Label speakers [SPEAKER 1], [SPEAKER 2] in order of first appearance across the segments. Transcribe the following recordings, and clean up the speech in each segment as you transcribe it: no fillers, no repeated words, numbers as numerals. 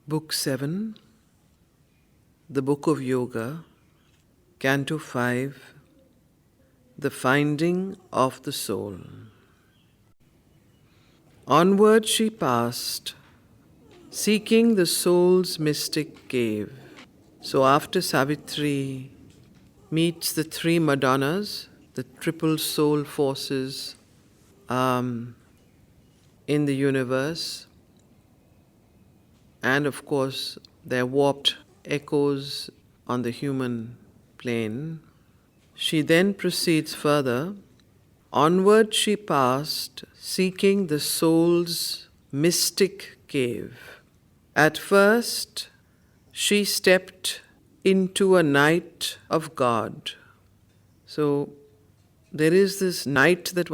[SPEAKER 1] Book 7, The Book of Yoga, Canto 5, The Finding of the Soul. Onward she passed, seeking the soul's mystic cave. So after Savitri meets the three Madonnas, the triple soul forces in the universe, and of course their warped echoes on the human plane, she then proceeds further. Onward she passed, seeking the soul's mystic cave. At first, she stepped into a night of God. So, there is this night that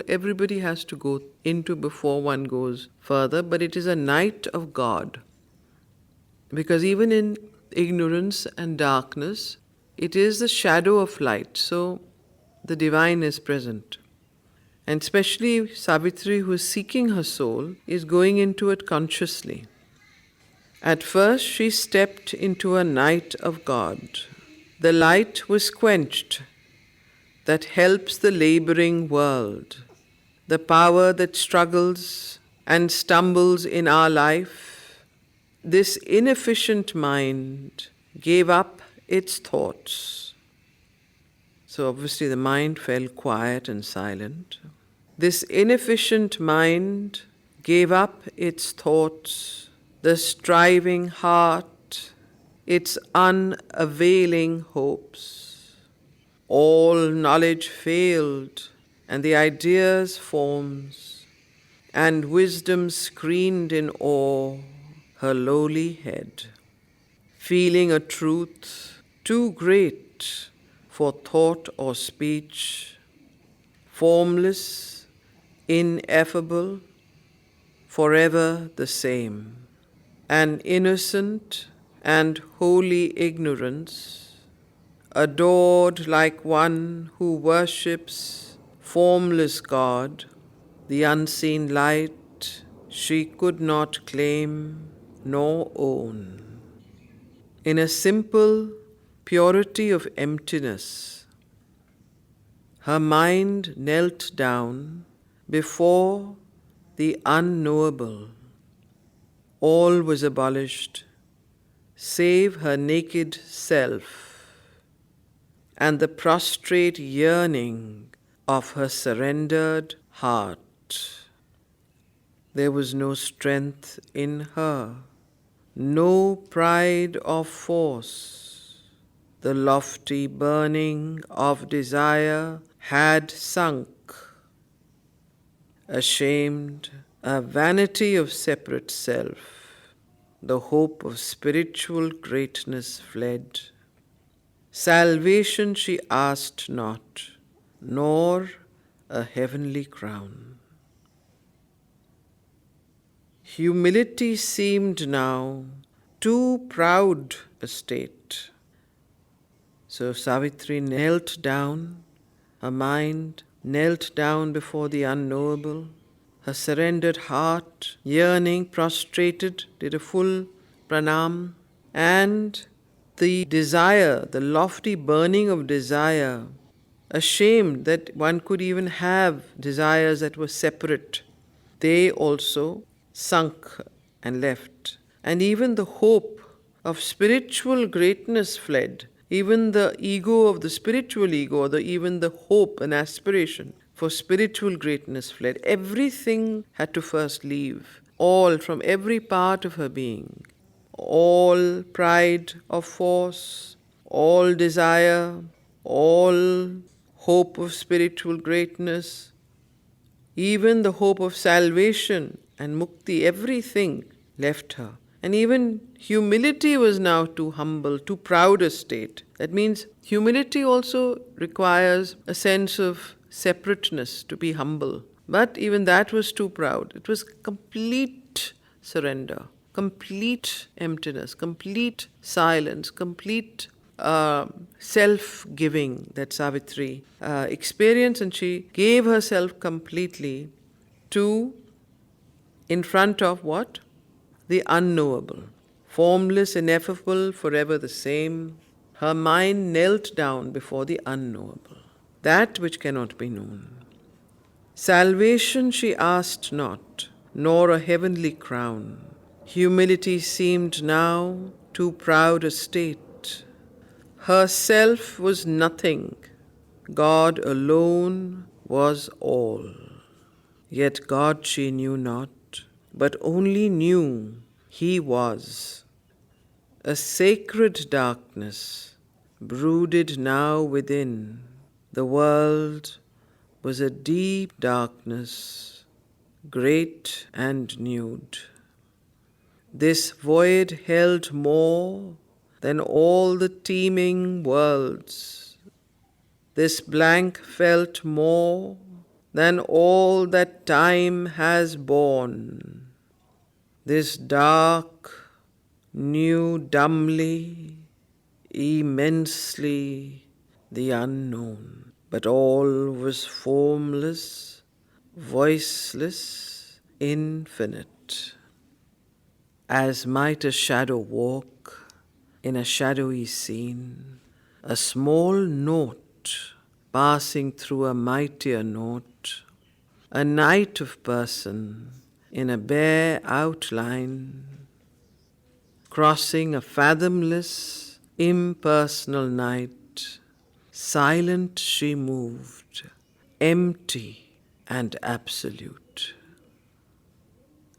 [SPEAKER 1] everybody has to go into before one goes further, but it is a night of God. Because even in ignorance and darkness, it is the shadow of light, so the divine is present. And especially Savitri, who is seeking her soul, is going into it consciously. At first she stepped into a night of God. The light was quenched that helps the laboring world, the power that struggles and stumbles in our life. This inefficient mind gave up its thoughts. So obviously the mind fell quiet and silent. This inefficient mind gave up its thoughts, the striving heart, its unavailing hopes. All knowledge failed, and the ideas forms, and wisdom screened in awe her lowly head, feeling a truth too great for thought or speech, formless, ineffable, forever the same. An innocent and holy ignorance, adored like one who worships formless God, the unseen light she could not claim nor own. In a simple purity of emptiness, her mind knelt down before the unknowable. All was abolished, save her naked self and the prostrate yearning of her surrendered heart. There was no strength in her, no pride of force. The lofty burning of desire had sunk. Ashamed, a vanity of separate self, the hope of spiritual greatness fled. Salvation she asked not, nor a heavenly crown. Humility seemed now too proud a state. So Savitri knelt down, her mind knelt down before the unknowable, her surrendered heart, yearning, prostrated, did a full pranam, and the desire, the lofty burning of desire, ashamed that one could even have desires that were separate, they also sunk and left. And even the hope of spiritual greatness fled. Even the ego of the spiritual ego, or even the hope and aspiration for spiritual greatness fled. Everything had to first leave, all from every part of her being. All pride of force, all desire, all hope of spiritual greatness, even the hope of salvation and mukti, everything left her. And even humility was now too humble, too proud a state. That means humility also requires a sense of separateness, to be humble. But even that was too proud. It was complete surrender, complete emptiness, complete silence, complete self-giving that Savitri experienced, and she gave herself completely to, in front of what? the unknowable. Formless, ineffable, forever the same, her mind knelt down before the unknowable, that which cannot be known. Salvation she asked not, nor a heavenly crown. Humility seemed now too proud a state. Herself was nothing, God alone was all. Yet God she knew not, but only knew He was. A sacred darkness brooded now within. The world was a deep darkness, great and nude. This void held more than all the teeming worlds. This blank felt more than all that time has borne. This dark knew dumbly, immensely the unknown. But all was formless, voiceless, infinite. As might a shadow walk in a shadowy scene, a small note passing through a mightier note, a night of person in a bare outline, crossing a fathomless, impersonal night, silent she moved, empty and absolute.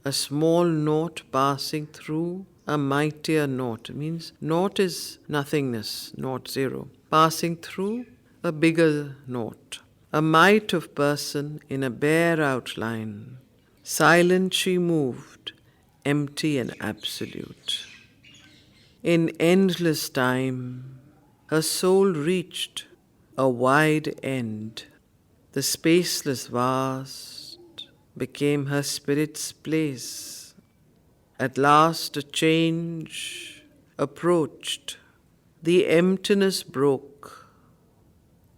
[SPEAKER 1] A small note passing through a mightier note. It means note is nothingness, not zero. Passing through a bigger note. A might of person in a bare outline. Silent she moved, empty and absolute. In endless time, her soul reached a wide end. The spaceless vast became her spirit's place. At last a change approached. The emptiness broke.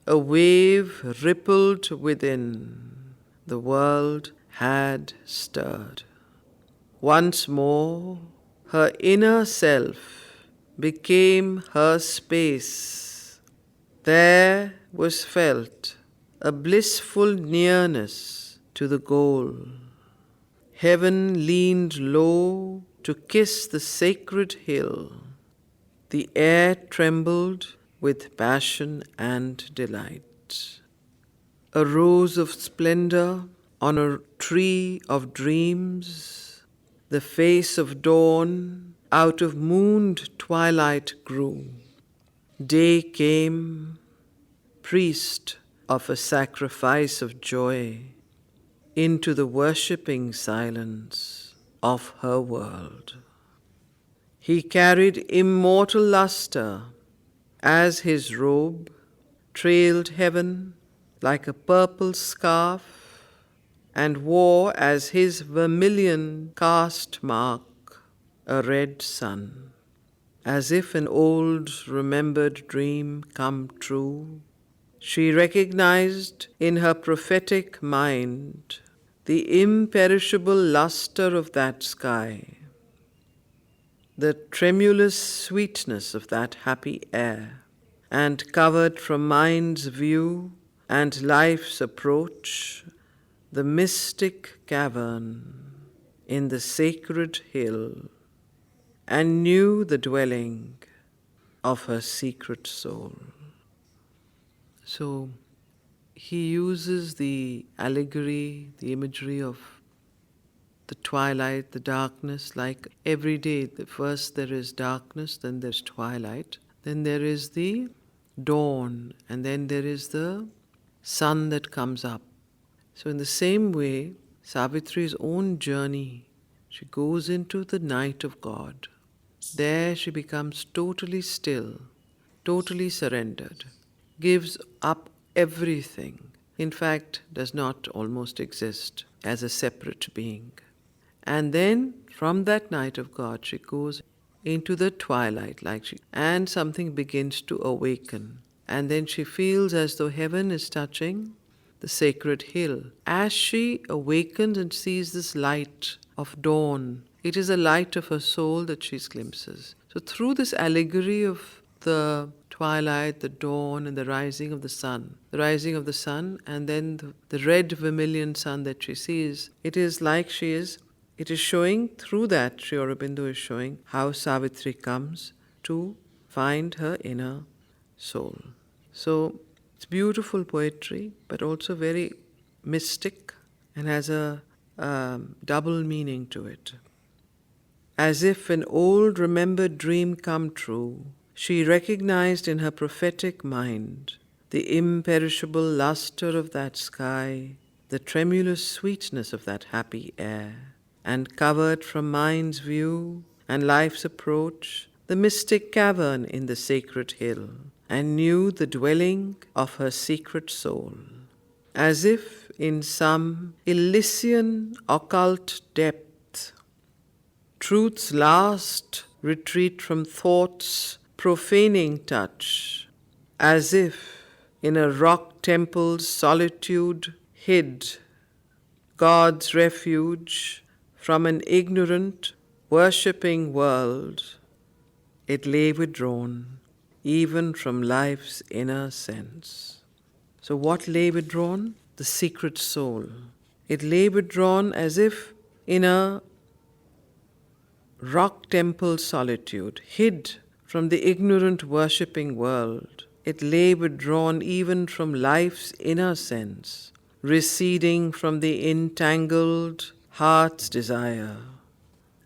[SPEAKER 1] A wave rippled within. The world had stirred. Once more, her inner self became her space. There was felt a blissful nearness to the goal. Heaven leaned low to kiss the sacred hill. The air trembled with passion and delight. A rose of splendor on a tree of dreams, the face of dawn out of mooned twilight grew. Day came, priest of a sacrifice of joy, into the worshipping silence of her world. He carried immortal luster as his robe trailed heaven like a purple scarf, and wore as his vermilion caste mark a red sun. As if an old remembered dream come true, she recognized in her prophetic mind the imperishable luster of that sky, the tremulous sweetness of that happy air, and covered from mind's view and life's approach the mystic cavern in the sacred hill, and knew the dwelling of her secret soul. So he uses the allegory, the imagery of the twilight, the darkness, like every day. First there is darkness, then there's twilight, then there is the dawn, and then there is the sun that comes up. So in the same way, Savitri's own journey, she goes into the night of God. There she becomes totally still, totally surrendered, gives up everything, in fact does not almost exist as a separate being. And then from that night of God she goes into the twilight, and something begins to awaken. And then she feels as though heaven is touching the sacred hill. As she awakens and sees this light of dawn, It is the light of her soul that she glimpses. So through this allegory of the twilight, the dawn, and the rising of the sun, and then the red vermilion sun that she sees, it is showing through that, Sri Aurobindo is showing how Savitri comes to find her inner soul. So it's beautiful poetry, but also very mystic and has a double meaning to it. As if an old remembered dream come true, she recognized in her prophetic mind the imperishable luster of that sky, the tremulous sweetness of that happy air, and covered from mind's view and life's approach the mystic cavern in the sacred hill, and knew the dwelling of her secret soul. As if in some Elysian occult depth, truth's last retreat from thought's profaning touch, as if in a rock temple's solitude hid, God's refuge from an ignorant, worshipping world, it lay withdrawn, even from life's inner sense. So what lay withdrawn? The secret soul. It lay withdrawn as if in a rock temple solitude, hid from the ignorant worshipping world. It lay withdrawn even from life's inner sense, receding from the entangled heart's desire.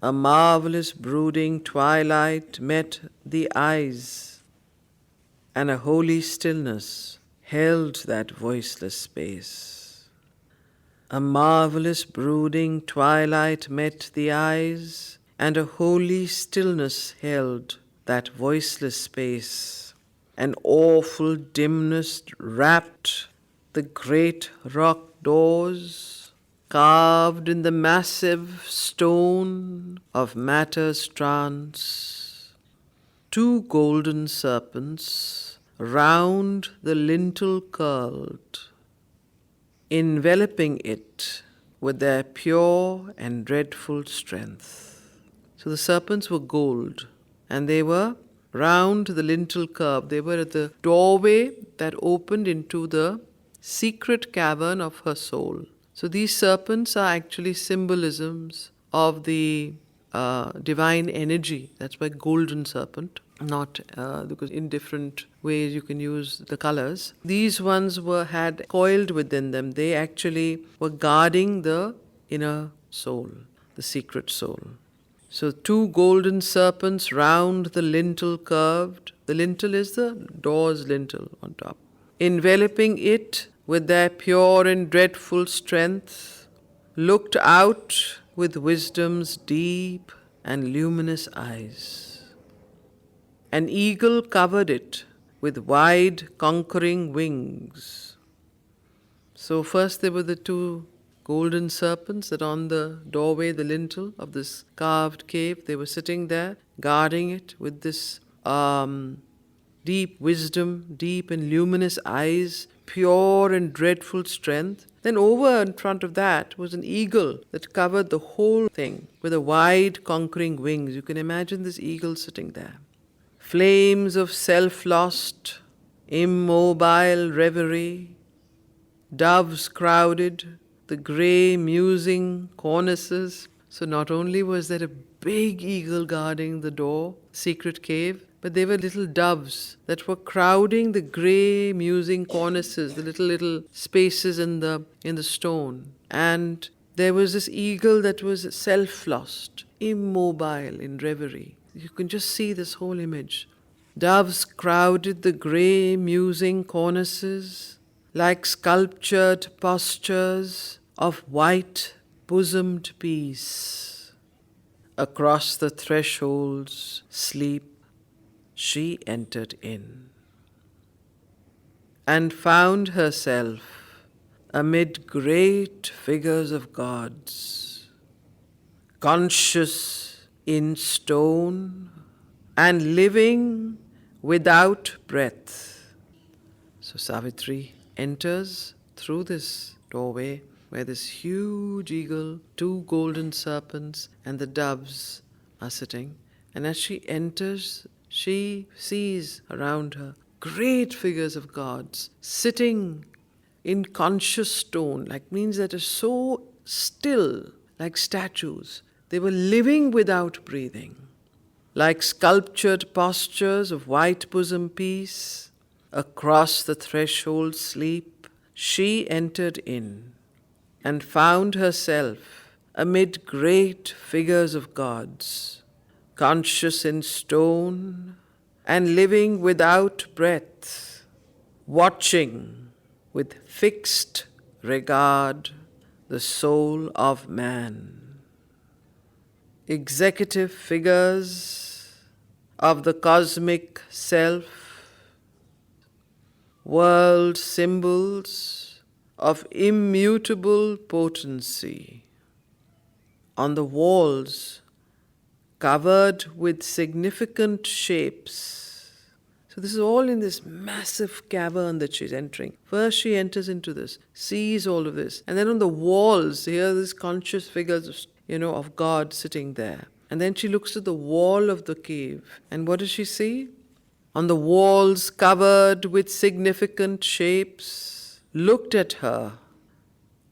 [SPEAKER 1] A marvelous brooding twilight met the eyes, and a holy stillness held that voiceless space. A marvelous brooding twilight met the eyes, and a holy stillness held that voiceless space. An awful dimness wrapped the great rock doors, carved in the massive stone of matter's trance. Two golden serpents round the lintel curled, enveloping it with their pure and dreadful strength. So the serpents were gold, and they were round the lintel curve. They were at the doorway that opened into the secret cavern of her soul. So these serpents are actually symbolisms of the divine energy. That's why golden serpent, not because in different ways you can use the colors. These ones had coiled within them. They actually were guarding the inner soul, the secret soul. So two golden serpents round the lintel curved. The lintel is the door's lintel on top. Enveloping it with their pure and dreadful strength, looked out with wisdom's deep and luminous eyes. An eagle covered it with wide conquering wings. So first there were the two golden serpents that on the doorway, the lintel of this carved cave, they were sitting there, guarding it with this deep wisdom, deep and luminous eyes, pure and dreadful strength. Then over in front of that was an eagle that covered the whole thing with a wide conquering wings. You can imagine this eagle sitting there. Flames of self-lost, immobile reverie, doves crowded the grey musing cornices. So not only was there a big eagle guarding the door, secret cave, but there were little doves that were crowding the grey musing cornices, the little spaces in the stone. And there was this eagle that was self-lost, immobile in reverie. You can just see this whole image. Doves crowded the grey musing cornices like sculptured postures of white bosomed peace. Across the threshold's sleep she entered in, and found herself amid great figures of gods, conscious in stone and living without breath. So Savitri enters through this doorway where this huge eagle, two golden serpents, and the doves are sitting. And as she enters, she sees around her great figures of gods sitting in conscious stone, like means that are so still, like statues. They were living without breathing, like sculptured postures of white bosom peace. Across the threshold sleep, she entered in and found herself amid great figures of gods, conscious in stone and living without breath, watching with fixed regard the soul of man. Executive figures of the cosmic self, world symbols of immutable potency. On the walls, covered with significant shapes. So this is all in this massive cavern that she's entering. First she enters into this, sees all of this, and then on the walls, here are these conscious figures of God sitting there. And then she looks at the wall of the cave, and what does she see? On the walls covered with significant shapes, looked at her,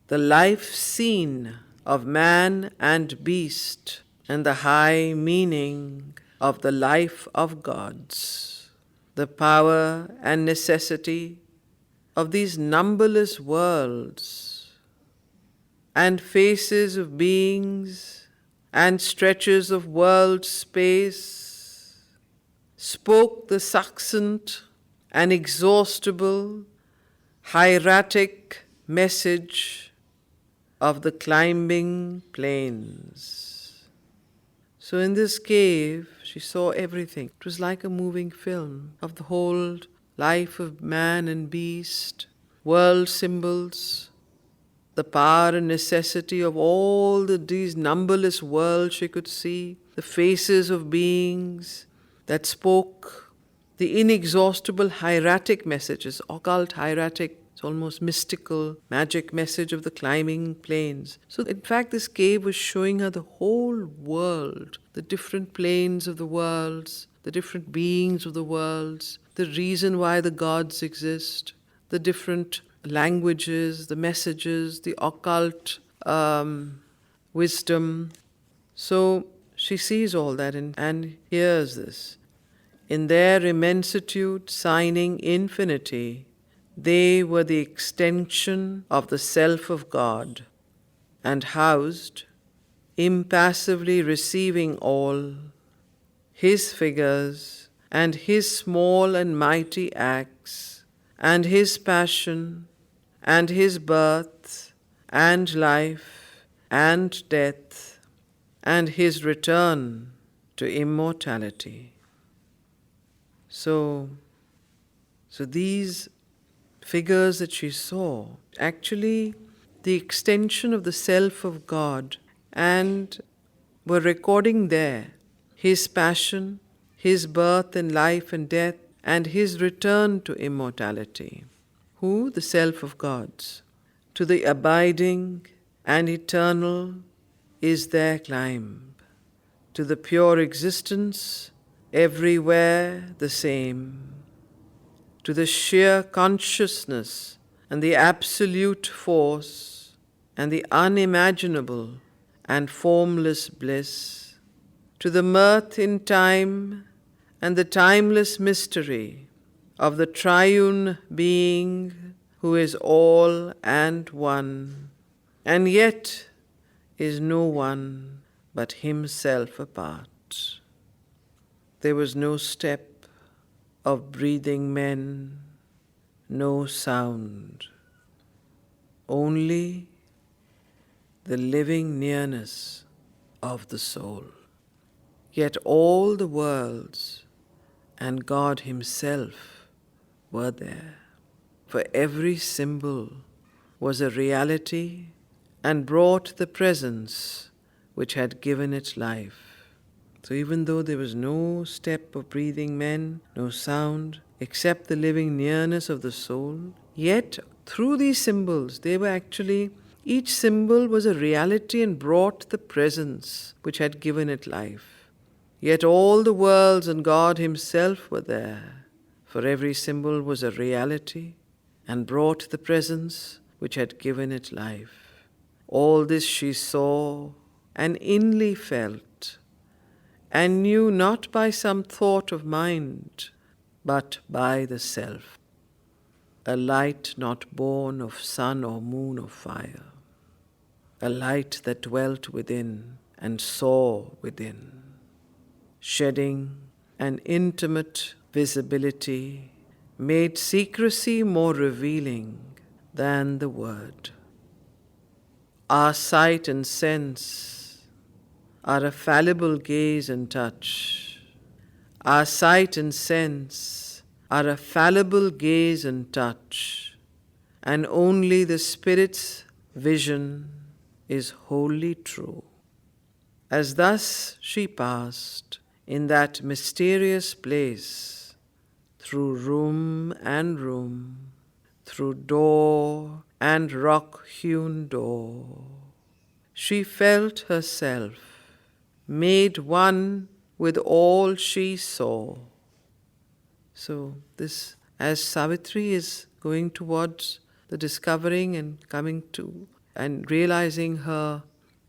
[SPEAKER 1] the life scene of man and beast, and the high meaning of the life of gods, the power and necessity of these numberless worlds, and faces of beings and stretches of world space, spoke the succinct and exhaustible, hieratic message of the climbing plains. So in this cave, she saw everything. It was like a moving film of the whole life of man and beast, world symbols, the power and necessity of all these numberless worlds she could see, the faces of beings that spoke the inexhaustible hieratic messages, occult hieratic, it's almost mystical, magic message of the climbing planes. So in fact this cave was showing her the whole world, the different planes of the worlds, the different beings of the worlds, the reason why the gods exist, the different languages, the messages, the occult wisdom. So she sees all that and hears this. In their immensitude, signing infinity, they were the extension of the self of God, and housed, impassively receiving all, His figures and His small and mighty acts, and His passion, and His birth, and life, and death, and His return to immortality. So these figures that she saw, actually the extension of the self of God, and were recording there His passion, His birth and life and death, and His return to immortality. Who? The self of God's. To the abiding and eternal is their climb. To the pure existence, everywhere the same. To the sheer consciousness and the absolute force and the unimaginable and formless bliss, to the mirth in time and the timeless mystery of the triune being who is all and one, and yet is no one but Himself apart. There was no step of breathing men, no sound, only the living nearness of the soul. Yet all the worlds and God Himself were there, for every symbol was a reality and brought the presence which had given it life. So even though there was no step of breathing men, no sound, except the living nearness of the soul, yet through these symbols they were actually Each symbol was a reality and brought the presence which had given it life. Yet all the worlds and God Himself were there, for every symbol was a reality and brought the presence which had given it life. All this she saw and inly felt, and knew not by some thought of mind, but by the self, a light not born of sun or moon or fire, a light that dwelt within and saw within, shedding an intimate visibility, made secrecy more revealing than the word. Our sight and sense are a fallible gaze and touch. Our sight and sense are a fallible gaze and touch, and only the Spirit's vision is wholly true. As thus she passed in that mysterious place, through room and room, through door and rock-hewn door, she felt herself made one with all she saw. So this, as Savitri is going towards the discovering and coming to and realizing her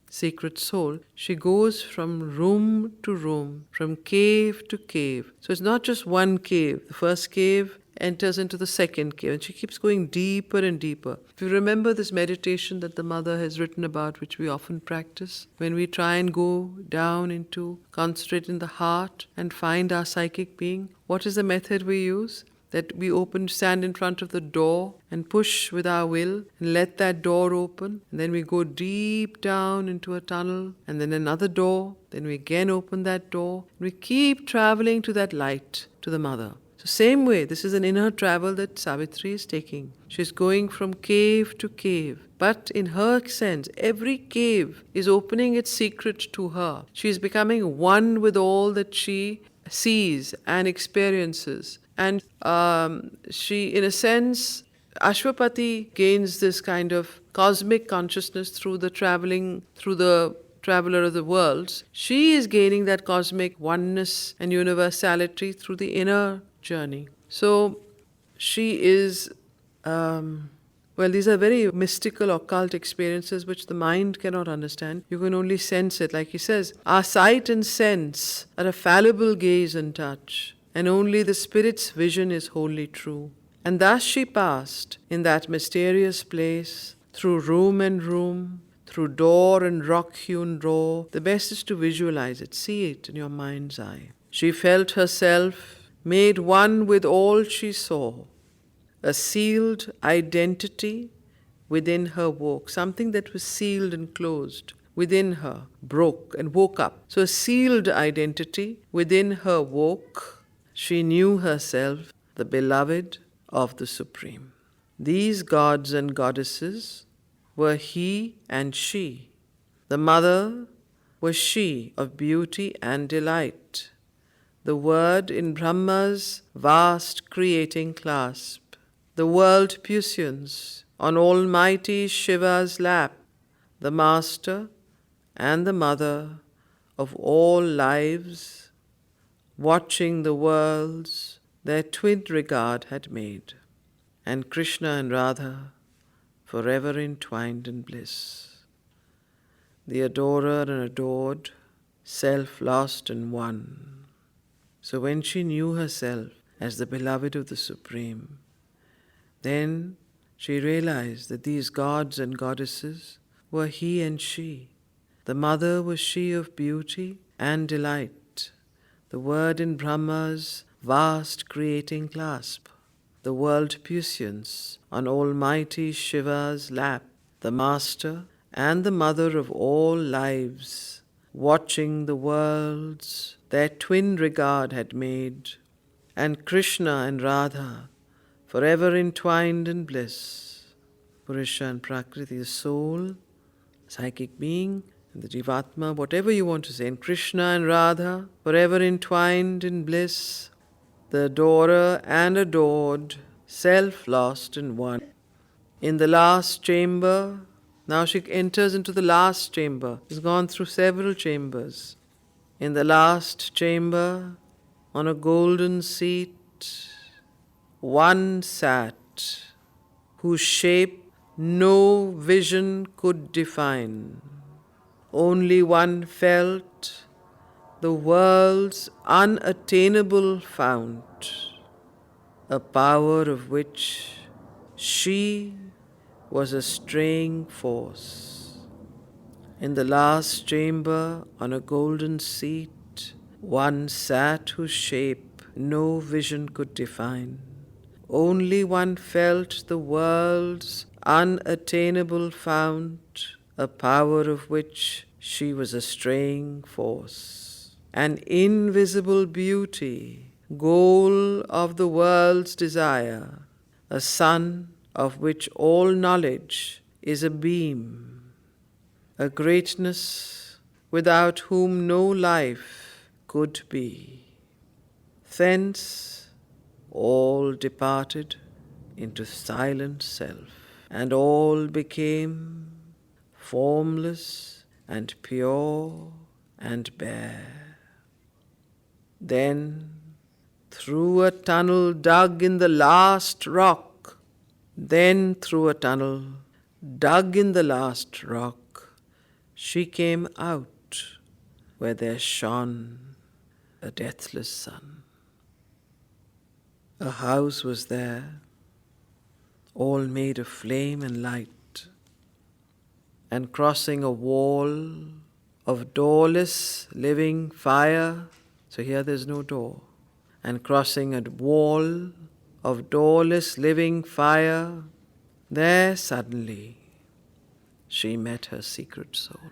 [SPEAKER 1] secret soul, she goes from room to room, from cave to cave. So it's not just one cave. The first cave enters into the second cave, and she keeps going deeper and deeper. If you remember this meditation that the mother has written about, which we often practice, when we try and go down into, concentrate in the heart and find our psychic being, what is the method we use? That we stand in front of the door and push with our will and let that door open. And then we go deep down into a tunnel and then another door. Then we again open that door. And we keep traveling to that light, to the mother. So same way, this is an inner travel that Savitri is taking. She's going from cave to cave. But in her sense, every cave is opening its secret to her. She is becoming one with all that she sees and experiences. And she, in a sense, Ashwapati gains this kind of cosmic consciousness through the traveler of the worlds. She is gaining that cosmic oneness and universality through the inner journey. So she is, these are very mystical, occult experiences which the mind cannot understand. You can only sense it. Like he says, our sight and sense are a fallible gaze and touch, and only the Spirit's vision is wholly true. And thus she passed in that mysterious place, through room and room, through door and rock-hewn door. The best is to visualize it, see it in your mind's eye. She felt herself made one with all she saw, a sealed identity within her woke, something that was sealed and closed within her broke and woke up. So a sealed identity within her woke. She knew herself the beloved of the Supreme. These gods and goddesses were he and she. The mother was she of beauty and delight, the word in Brahma's vast creating clasp, the world puissance on Almighty Shiva's lap, the master and the mother of all lives, watching the worlds their twin regard had made, and Krishna and Radha forever entwined in bliss. The adorer and adored, self lost and one. So when she knew herself as the beloved of the Supreme, then she realized that these gods and goddesses were he and she. The mother was she of beauty and delight, the word in Brahma's vast creating clasp, the world puissance on Almighty Shiva's lap, the master and the mother of all lives, watching the worlds their twin regard had made, and Krishna and Radha forever entwined in bliss. Purusha and Prakriti, the soul, psychic being, and the Jivatma, whatever you want to say, and Krishna and Radha, forever entwined in bliss, the adorer and adored, self-lost in one. In the last chamber, Now she enters into the last chamber. She's gone through several chambers. In the last chamber, on a golden seat, one sat, whose shape no vision could define. Only one felt the world's unattainable fount, a power of which she was a straying force. In the last chamber, on a golden seat, one sat whose shape no vision could define. Only one felt the world's unattainable fount, a power of which she was a straying force. An invisible beauty, goal of the world's desire, a sun of which all knowledge is a beam, a greatness without whom no life could be. Thence all departed into silent self, and all became formless and pure and bare. Then, through a tunnel dug in the last rock, she came out where there shone a deathless sun. A house was there, all made of flame and light, and crossing a wall of doorless living fire. So here there's no door. And crossing a wall of doorless living fire, there suddenly she met her secret soul.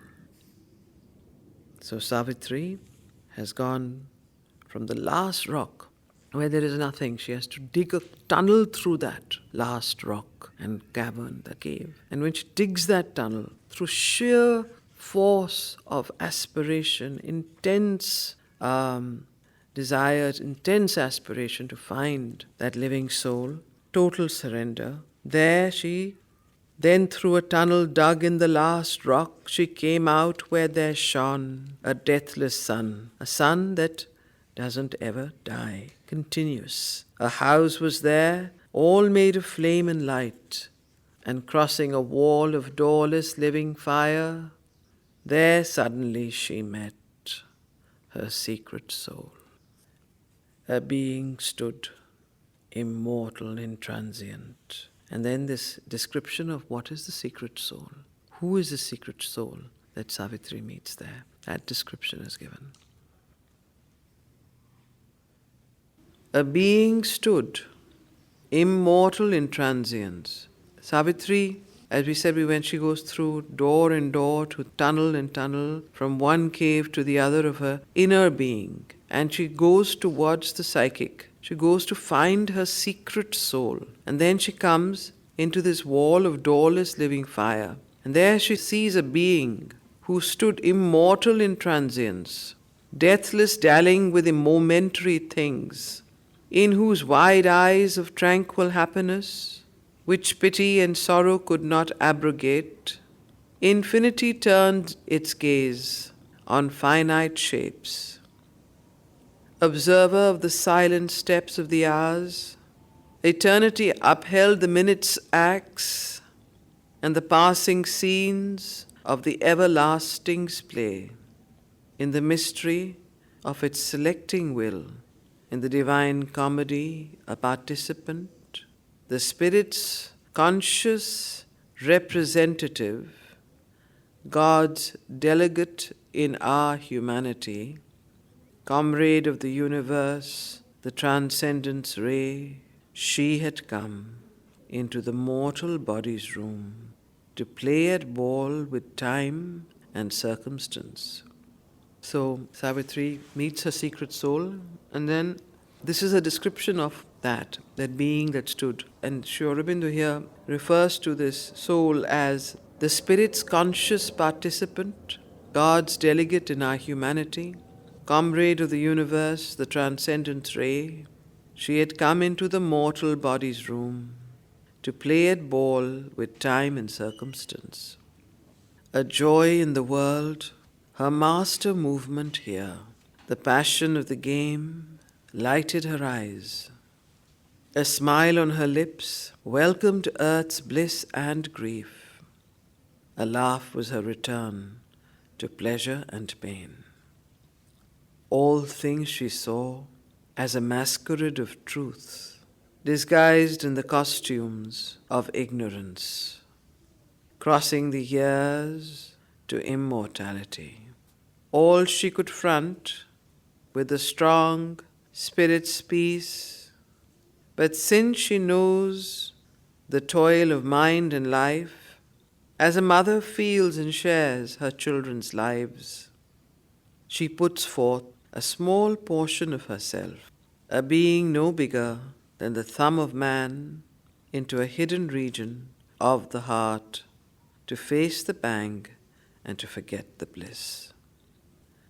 [SPEAKER 1] So Savitri has gone from the last rock where there is nothing. She has to dig a tunnel through that last rock and cavern, the cave. And when she digs that tunnel, through sheer force of aspiration, intense desire, intense aspiration to find that living soul, total surrender, then through a tunnel dug in the last rock, she came out where there shone a deathless sun, a sun that doesn't ever die, continuous. A house was there, all made of flame and light, and crossing a wall of doorless living fire, there suddenly she met her secret soul. A being stood, immortal, intransient. And then this description of what is the secret soul. Who is the secret soul that Savitri meets there? That description is given. A being stood, immortal in transience. Savitri, as we said, when she goes through door and door, to tunnel and tunnel, from one cave to the other of her inner being, and she goes towards the psychic. She goes to find her secret soul. And then she comes into this wall of doorless living fire. And there she sees a being who stood immortal in transience, deathless, dallying with momentary things, in whose wide eyes of tranquil happiness, which pity and sorrow could not abrogate, infinity turned its gaze on finite shapes. Observer of the silent steps of the hours, eternity upheld the minute's acts and the passing scenes of the everlasting's play. In the mystery of its selecting will, in the divine comedy, a participant, the Spirit's conscious representative, God's delegate in our humanity, comrade of the universe, the transcendence ray, she had come into the mortal body's room to play at ball with time and circumstance. So Savitri meets her secret soul, and then this is a description of that being that stood. And Aurobindo here refers to this soul as the Spirit's conscious participant, God's delegate in our humanity, comrade of the universe, the transcendent ray. She had come into the mortal body's room to play at ball with time and circumstance. a joy in the world, her master movement here. The passion of the game lighted her eyes. A smile on her lips welcomed earth's bliss and grief. A laugh was her return to pleasure and pain. All things she saw as a masquerade of truth, disguised in the costumes of ignorance, crossing the years to immortality. All she could front with the strong spirit's peace, but since she knows the toil of mind and life, as a mother feels and shares her children's lives, she puts forth a small portion of herself, a being no bigger than the thumb of man, into a hidden region of the heart, to face the pang and to forget the bliss,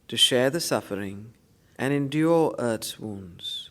[SPEAKER 1] to share the suffering and endure earth's wounds,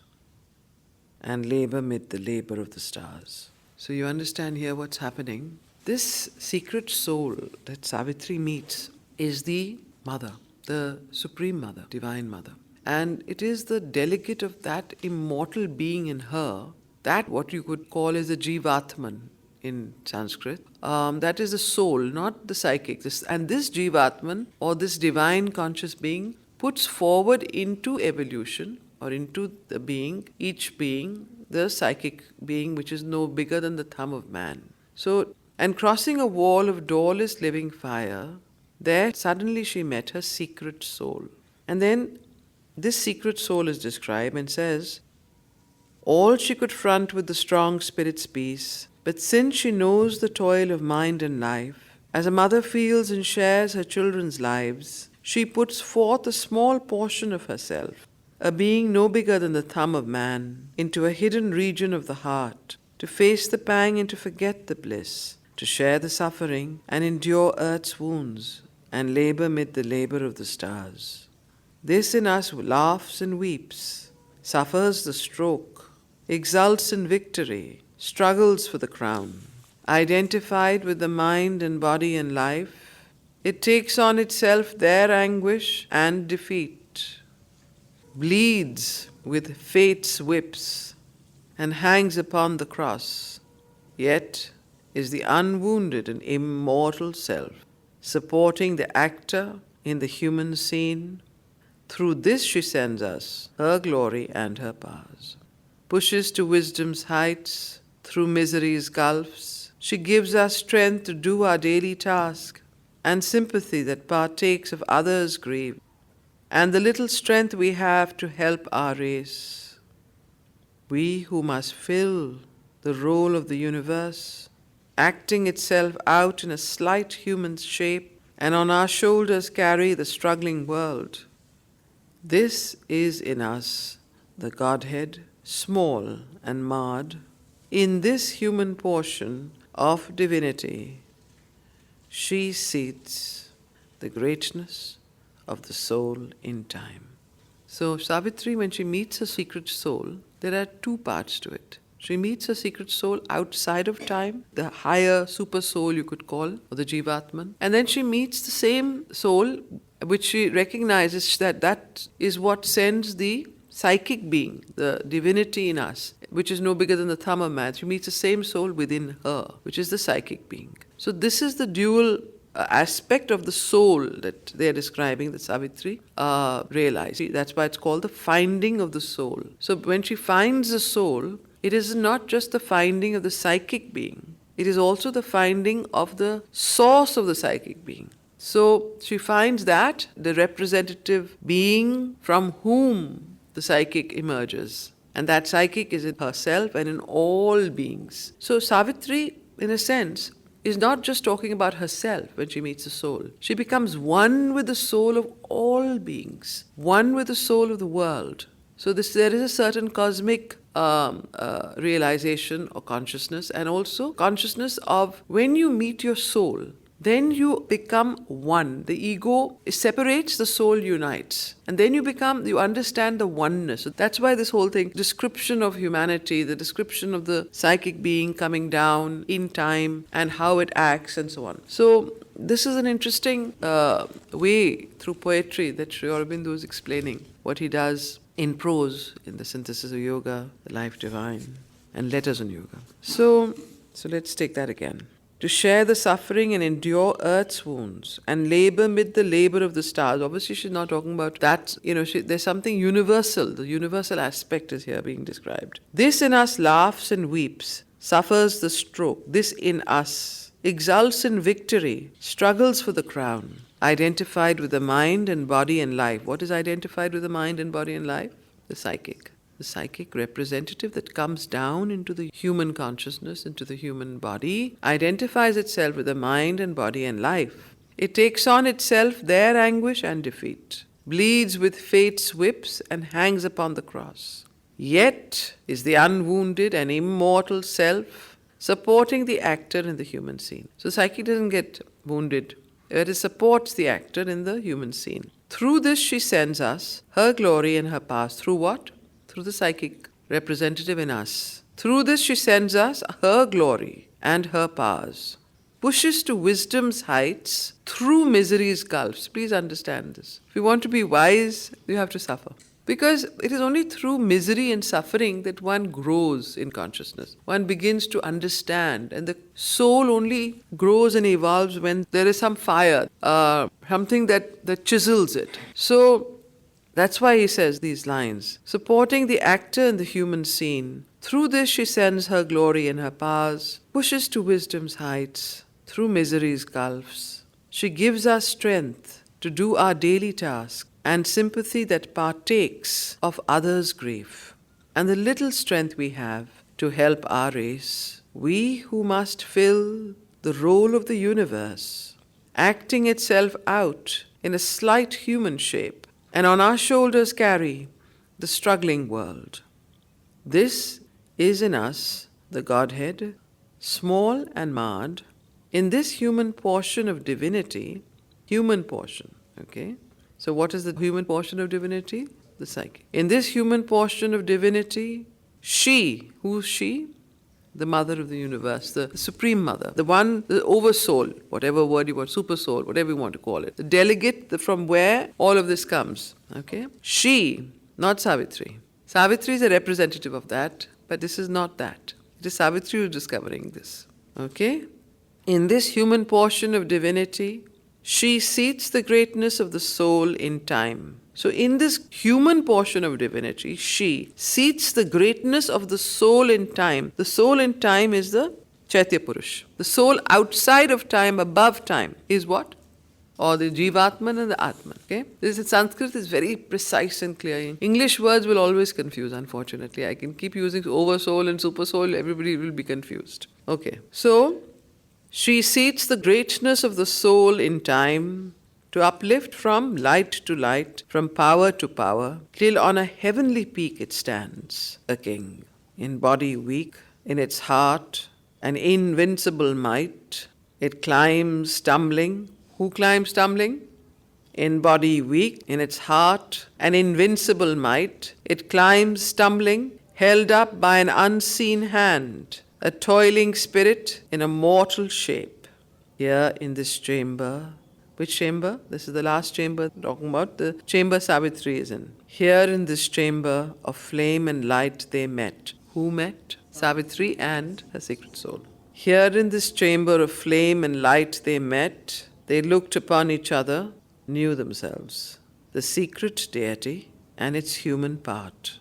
[SPEAKER 1] and labor mid the labor of the stars. So you understand here what's happening. This secret soul that Savitri meets is the mother, the Supreme Mother, Divine Mother. And it is the delegate of that immortal being in her, that what you could call as the Jivatman in Sanskrit. That is the soul, not the psychic. And this Jivatman, or this divine conscious being, puts forward into evolution, or into the being, each being, the psychic being which is no bigger than the thumb of man. So, and crossing a wall of doorless living fire, there suddenly she met her secret soul. And then this secret soul is described and says, all she could front with the strong spirit's peace, but since she knows the toil of mind and life, as a mother feels and shares her children's lives, she puts forth a small portion of herself, a being no bigger than the thumb of man, into a hidden region of the heart, to face the pang and to forget the bliss, to share the suffering and endure earth's wounds, and labor mid the labor of the stars. This in us laughs and weeps, suffers the stroke, exults in victory, struggles for the crown. Identified with the mind and body and life, it takes on itself their anguish and defeat, bleeds with fate's whips, and hangs upon the cross, yet is the unwounded and immortal self, supporting the actor in the human scene. Through this she sends us her glory and her powers. Pushes to wisdom's heights, through misery's gulfs. She gives us strength to do our daily task, and sympathy that partakes of others' grief, and the little strength we have to help our race. We who must fill the role of the universe, acting itself out in a slight human shape, and on our shoulders carry the struggling world. This is in us the Godhead, small and marred. In this human portion of divinity, she seats the greatness of the soul in time. So Savitri, when she meets her secret soul, there are two parts to it. She meets her secret soul outside of time, the higher super soul you could call, or the Jivatman. And then she meets the same soul, which she recognizes that is what sends the psychic being, the divinity in us, which is no bigger than the thumb of man. She meets the same soul within her, which is the psychic being. So this is the dual aspect of the soul that they are describing, that Savitri realized. That's why it's called the finding of the soul. So when she finds the soul, it is not just the finding of the psychic being, it is also the finding of the source of the psychic being. So she finds that, the representative being from whom the psychic emerges. And that psychic is in herself and in all beings. So Savitri, in a sense, is not just talking about herself when she meets the soul. She becomes one with the soul of all beings, one with the soul of the world. So there is a certain cosmic realization or consciousness, and also consciousness of when you meet your soul, then you become one. The ego separates, the soul unites. And then you understand the oneness. So that's why this whole thing, description of humanity, the description of the psychic being coming down in time and how it acts and so on. So this is an interesting way through poetry that Sri Aurobindo is explaining what he does in prose, in the synthesis of yoga, the life divine, and letters on yoga. So let's take that again. To share the suffering and endure earth's wounds and labor mid the labor of the stars. Obviously, she's not talking about that. There's something universal. The universal aspect is here being described. This in us laughs and weeps, suffers the stroke. This in us exults in victory, struggles for the crown. Identified with the mind and body and life. What is identified with the mind and body and life? The psychic. The psychic representative that comes down into the human consciousness, into the human body, identifies itself with the mind and body and life. It takes on itself their anguish and defeat, bleeds with fate's whips and hangs upon the cross. Yet is the unwounded and immortal self supporting the actor in the human scene. So psychic doesn't get wounded. It supports the actor in the human scene. Through this she sends us her glory and her past. Through what? Through the psychic representative in us. Through this she sends us her glory and her powers. Pushes to wisdom's heights through misery's gulfs. Please understand this. If you want to be wise, you have to suffer. Because it is only through misery and suffering that one grows in consciousness. One begins to understand, and the soul only grows and evolves when there is some fire, something that chisels it. So that's why he says these lines. Supporting the actor in the human scene. Through this she sends her glory and her powers, pushes to wisdom's heights, through misery's gulfs. She gives us strength to do our daily task, and sympathy that partakes of others' grief. And the little strength we have to help our race, we who must fill the role of the universe, acting itself out in a slight human shape, and on our shoulders carry the struggling world. This is in us the Godhead, small and marred, in this human portion of divinity, human portion, okay? So what is the human portion of divinity? The psychic. In this human portion of divinity, she, who's she? The mother of the universe, the supreme mother, the one, the oversoul, whatever word you want, super soul, whatever you want to call it. The delegate from where all of this comes, okay? She, not Savitri. Savitri is a representative of that, but this is not that. It is Savitri who is discovering this, okay? In this human portion of divinity, she seats the greatness of the soul in time. So in this human portion of divinity, she seats the greatness of the soul in time. The soul in time is the Chaitya Purush. The soul outside of time, above time, is what? Or the Jivatman and the Atman. Okay? This in Sanskrit is very precise and clear. English words will always confuse, unfortunately. I can keep using oversoul and supersoul, everybody will be confused. Okay. So she seats the greatness of the soul in time to uplift from light to light, from power to power, till on a heavenly peak it stands, a king, in body weak, in its heart an invincible might. It climbs stumbling. Who climbs stumbling? In body weak, in its heart an invincible might. It climbs stumbling, held up by an unseen hand, a toiling spirit in a mortal shape. Here in this chamber, which chamber? This is the last chamber talking about, the chamber Savitri is in. Here in this chamber of flame and light they met. Who met? Savitri and her secret soul. Here in this chamber of flame and light they met. They looked upon each other, knew themselves. The secret deity and its human part.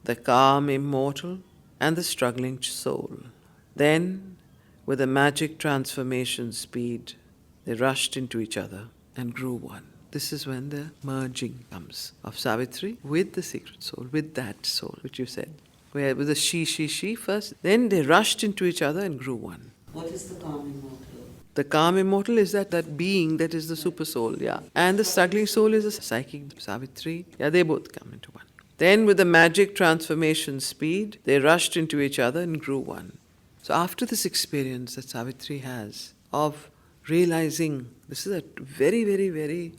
[SPEAKER 1] The calm immortal and the struggling soul. Then, with a magic transformation speed, they rushed into each other and grew one. This is when the merging comes of Savitri with the secret soul, with that soul which you said. Where with the she first, then they rushed into each other and grew one.
[SPEAKER 2] What is the calm immortal?
[SPEAKER 1] The calm immortal is that being that is the super soul, yeah. And the struggling soul is the psychic Savitri. Yeah, they both come into one. Then with the magic transformation speed, they rushed into each other and grew one. So after this experience that Savitri has of realizing, this is a very, very, very,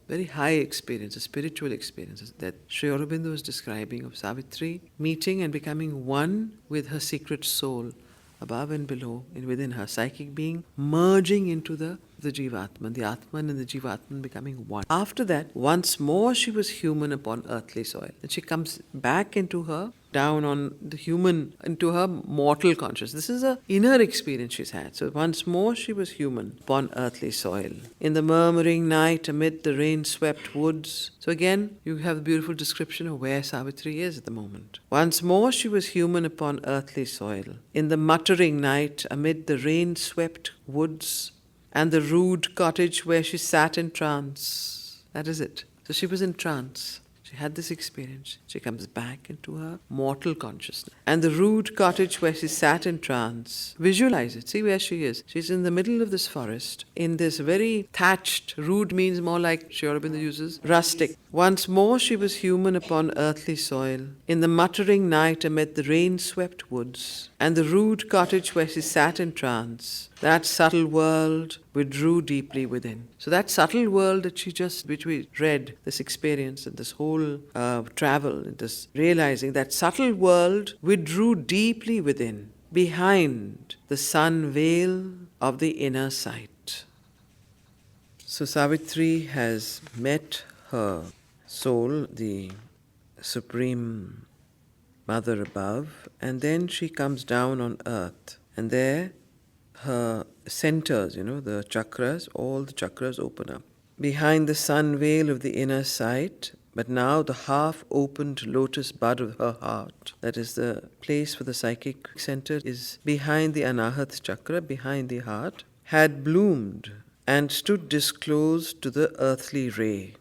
[SPEAKER 1] very high experience, a spiritual experience that Sri Aurobindo is describing of Savitri meeting and becoming one with her secret soul, above and below, and within her psychic being, merging into the the Jivatman, the Atman and the Jivatman becoming one. After that, once more she was human upon earthly soil. And she comes back into her, down on the human, into her mortal consciousness. This is a inner experience she's had. So once more she was human upon earthly soil. In the murmuring night amid the rain-swept woods. So again, you have a beautiful description of where Savitri is at the moment. Once more she was human upon earthly soil. In the muttering night amid the rain-swept woods and the rude cottage where she sat in trance. That is it. So she was in trance. She had this experience. She comes back into her mortal consciousness. And the rude cottage where she sat in trance. Visualize it. See where she is. She's in the middle of this forest, in this very thatched, rude means more like Aurobindo uses, rustic. Once more she was human upon earthly soil, in the muttering night amid the rain-swept woods, and the rude cottage where she sat in trance. That subtle world withdrew deeply within. So that subtle world that which we read, this experience and this whole travel, this realizing, that subtle world withdrew deeply within, behind the sun veil of the inner sight. So Savitri has met her soul, the Supreme Mother above, and then she comes down on earth, and there her centers, the chakras, all the chakras open up. Behind the sun veil of the inner sight, but now the half-opened lotus bud of her heart, that is the place for the psychic center, is behind the Anahat chakra, behind the heart, had bloomed and stood disclosed to the earthly ray.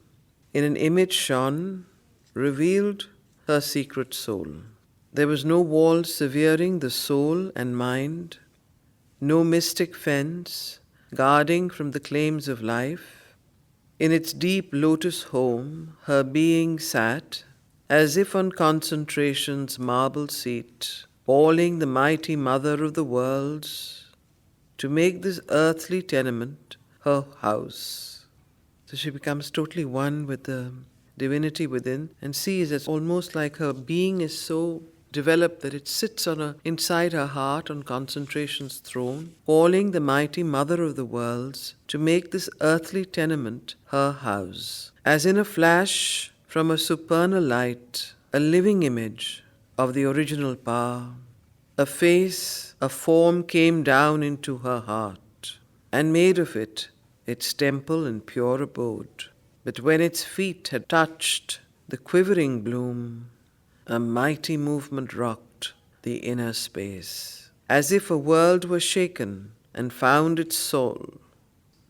[SPEAKER 1] In an image shone, revealed her secret soul. There was no wall severing the soul and mind, no mystic fence guarding from the claims of life. In its deep lotus home, her being sat, as if on concentration's marble seat, calling the mighty mother of the worlds to make this earthly tenement her house. So she becomes totally one with the divinity within and sees it's almost like her being is so developed that it sits inside her heart on concentration's throne, calling the mighty mother of the worlds to make this earthly tenement her house. As in a flash from a supernal light, a living image of the original power, a face, a form came down into her heart and made of it its temple and pure abode. But when its feet had touched the quivering bloom, a mighty movement rocked the inner space, as if a world were shaken and found its soul.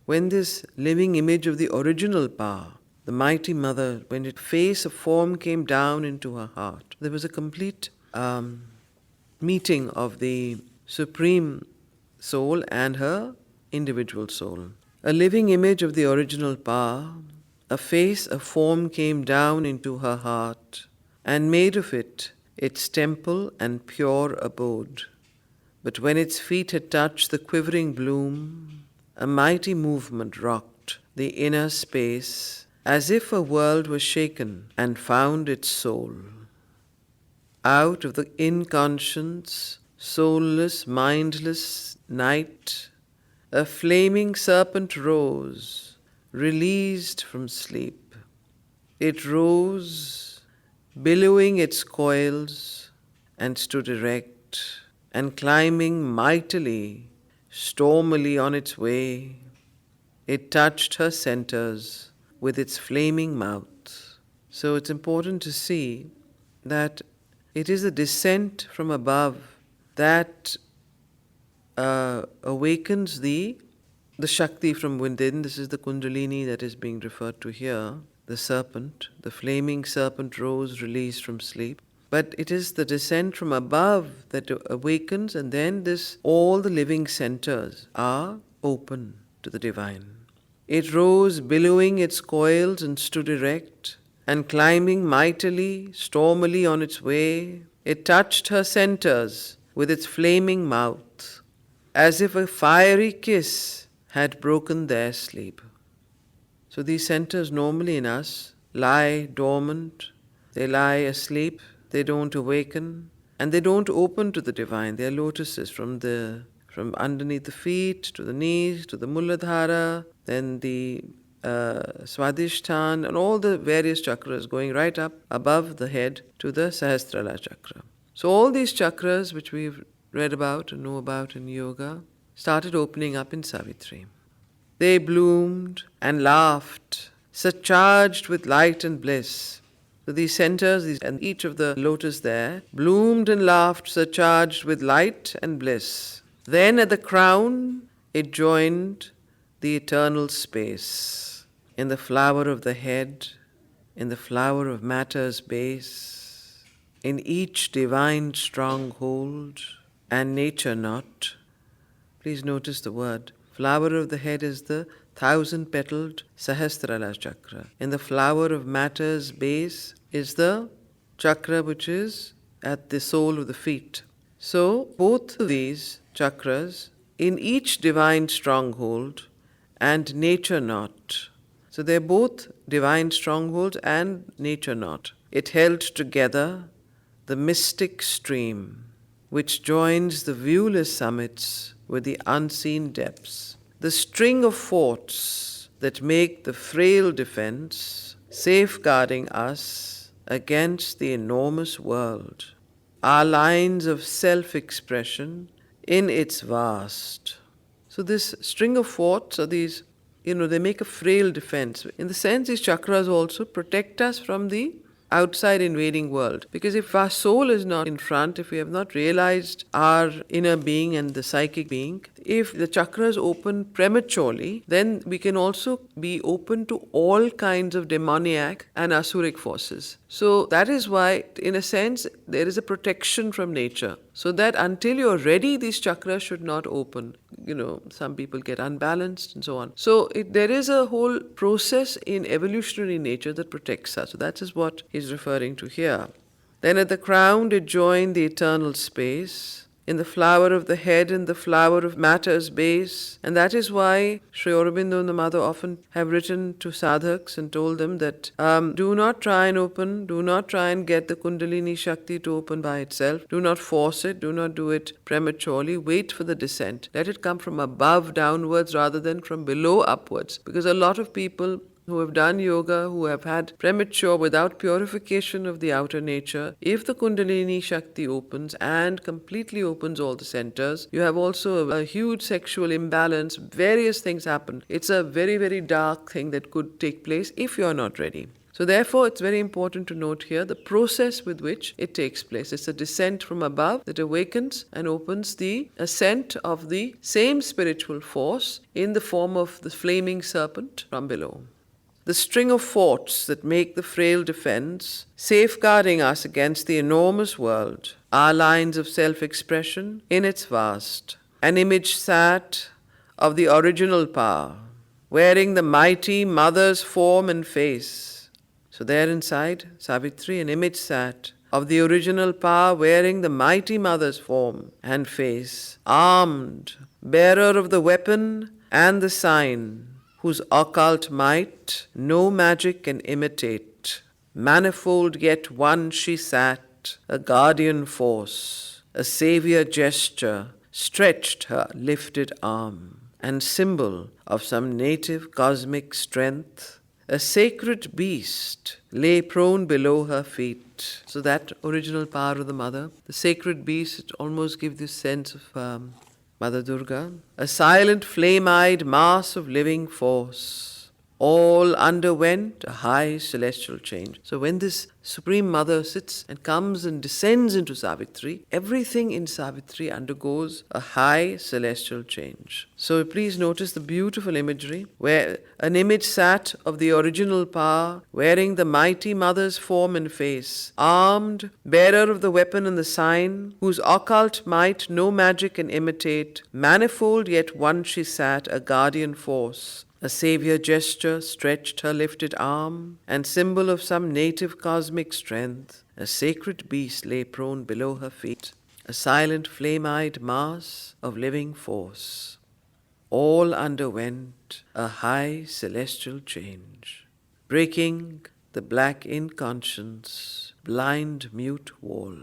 [SPEAKER 1] When this living image of the original power, the mighty mother, when its face, a form came down into her heart, there was a complete meeting of the Supreme Soul and her individual soul. A living image of the original power, a face, a form came down into her heart, and made of it its temple and pure abode. But when its feet had touched the quivering bloom, a mighty movement rocked the inner space, as if a world were shaken and found its soul. Out of the inconscious, soulless, mindless night, a flaming serpent rose, released from sleep. It rose, billowing its coils, and stood erect, and climbing mightily, stormily on its way. It touched her centers with its flaming mouth. So it's important to see that it is a descent from above that awakens the Shakti from within. This is the Kundalini that is being referred to here. The serpent, the flaming serpent rose released from sleep. But it is the descent from above that awakens, and then all the living centers are open to the divine. It rose, billowing its coils, and stood erect, and climbing mightily, stormily on its way. It touched her centers with its flaming mouth, as if a fiery kiss had broken their sleep. So these centers normally in us lie dormant, they lie asleep, they don't awaken, and they don't open to the divine. They are lotuses from the from underneath the feet to the knees to the Muladhara, then the Swadhisthana, and all the various chakras going right up above the head to the Sahasrara chakra. So all these chakras which we've read about and know about in yoga started opening up in Savitri. They bloomed and laughed, surcharged with light and bliss. So these centers and each of the lotus there bloomed and laughed, surcharged with light and bliss. Then at the crown it joined the eternal space. In the flower of the head, in the flower of matter's base, in each divine stronghold and nature not. Please notice the word. Flower of the head is the 1,000-petaled Sahasrara chakra. In the flower of matter's base is the chakra which is at the sole of the feet. So both of these chakras, in each divine stronghold and nature not. So they're both divine strongholds and nature not. It held together the mystic stream which joins the viewless summits with the unseen depths. The string of forts that make the frail defense, safeguarding us against the enormous world. Our lines of self-expression in its vast. So this string of forts are these, they make a frail defense. In the sense, these chakras also protect us from the outside invading world. Because if our soul is not in front, if we have not realized our inner being and the psychic being, if the chakras open prematurely, then we can also be open to all kinds of demoniac and asuric forces. So that is why, in a sense, there is a protection from nature. So that until you're ready, these chakras should not open. Some people get unbalanced and so on. So there is a whole process in evolutionary nature that protects us. So that is what he's referring to here. Then at the crown it joined the eternal space. In the flower of the head and the flower of matter's base. And that is why Sri Aurobindo and the mother often have written to sadhaks and told them that do not try and get the Kundalini Shakti to open by itself. Do not force it, do not do it prematurely. Wait for the descent. Let it come from above downwards rather than from below upwards. Because a lot of people who have done yoga, who have had premature without purification of the outer nature, if the Kundalini Shakti opens and completely opens all the centers, you have also a huge sexual imbalance, various things happen. It's a very, very dark thing that could take place if you are not ready. So therefore, it's very important to note here the process with which it takes place. It's a descent from above that awakens and opens the ascent of the same spiritual force in the form of the flaming serpent from below. The string of forts that make the frail defense, safeguarding us against the enormous world, our lines of self-expression in its vast. An image sat of the original power, wearing the mighty mother's form and face. So there inside Savitri, an image sat of the original power, wearing the mighty mother's form and face, armed, bearer of the weapon and the sign, whose occult might no magic can imitate. Manifold yet one she sat, a guardian force, a savior gesture stretched her lifted arm, and symbol of some native cosmic strength, a sacred beast lay prone below her feet. So that original power of the mother, the sacred beast, it almost gives this sense of Mother Durga, a silent flame-eyed mass of living force, all underwent a high celestial change. So when this Supreme Mother sits and comes and descends into Savitri, everything in Savitri undergoes a high celestial change. So please notice the beautiful imagery where an image sat of the original power, wearing the mighty Mother's form and face, armed, bearer of the weapon and the sign, whose occult might no magic can imitate. Manifold yet one she sat, a guardian force. A savior gesture stretched her lifted arm, and symbol of some native cosmic strength, a sacred beast lay prone below her feet, a silent flame-eyed mass of living force. All underwent a high celestial change, breaking the black inconscience, blind mute wall.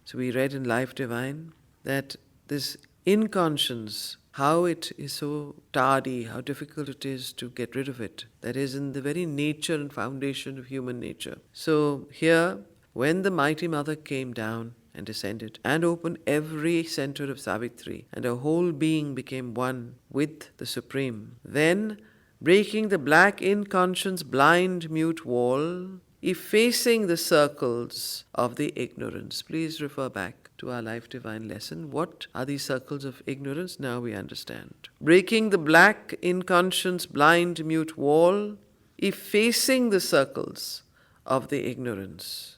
[SPEAKER 1] So we read in Life Divine that this inconscience, how it is so tardy, how difficult it is to get rid of it. That is in the very nature and foundation of human nature. So here, when the mighty mother came down and descended and opened every center of Savitri, and her whole being became one with the Supreme, then, breaking the black inconscience blind mute wall, effacing the circles of the ignorance. Please refer back to our Life Divine lesson. What are these circles of ignorance? Now we understand. Breaking the black inconscience blind mute wall, effacing the circles of the ignorance.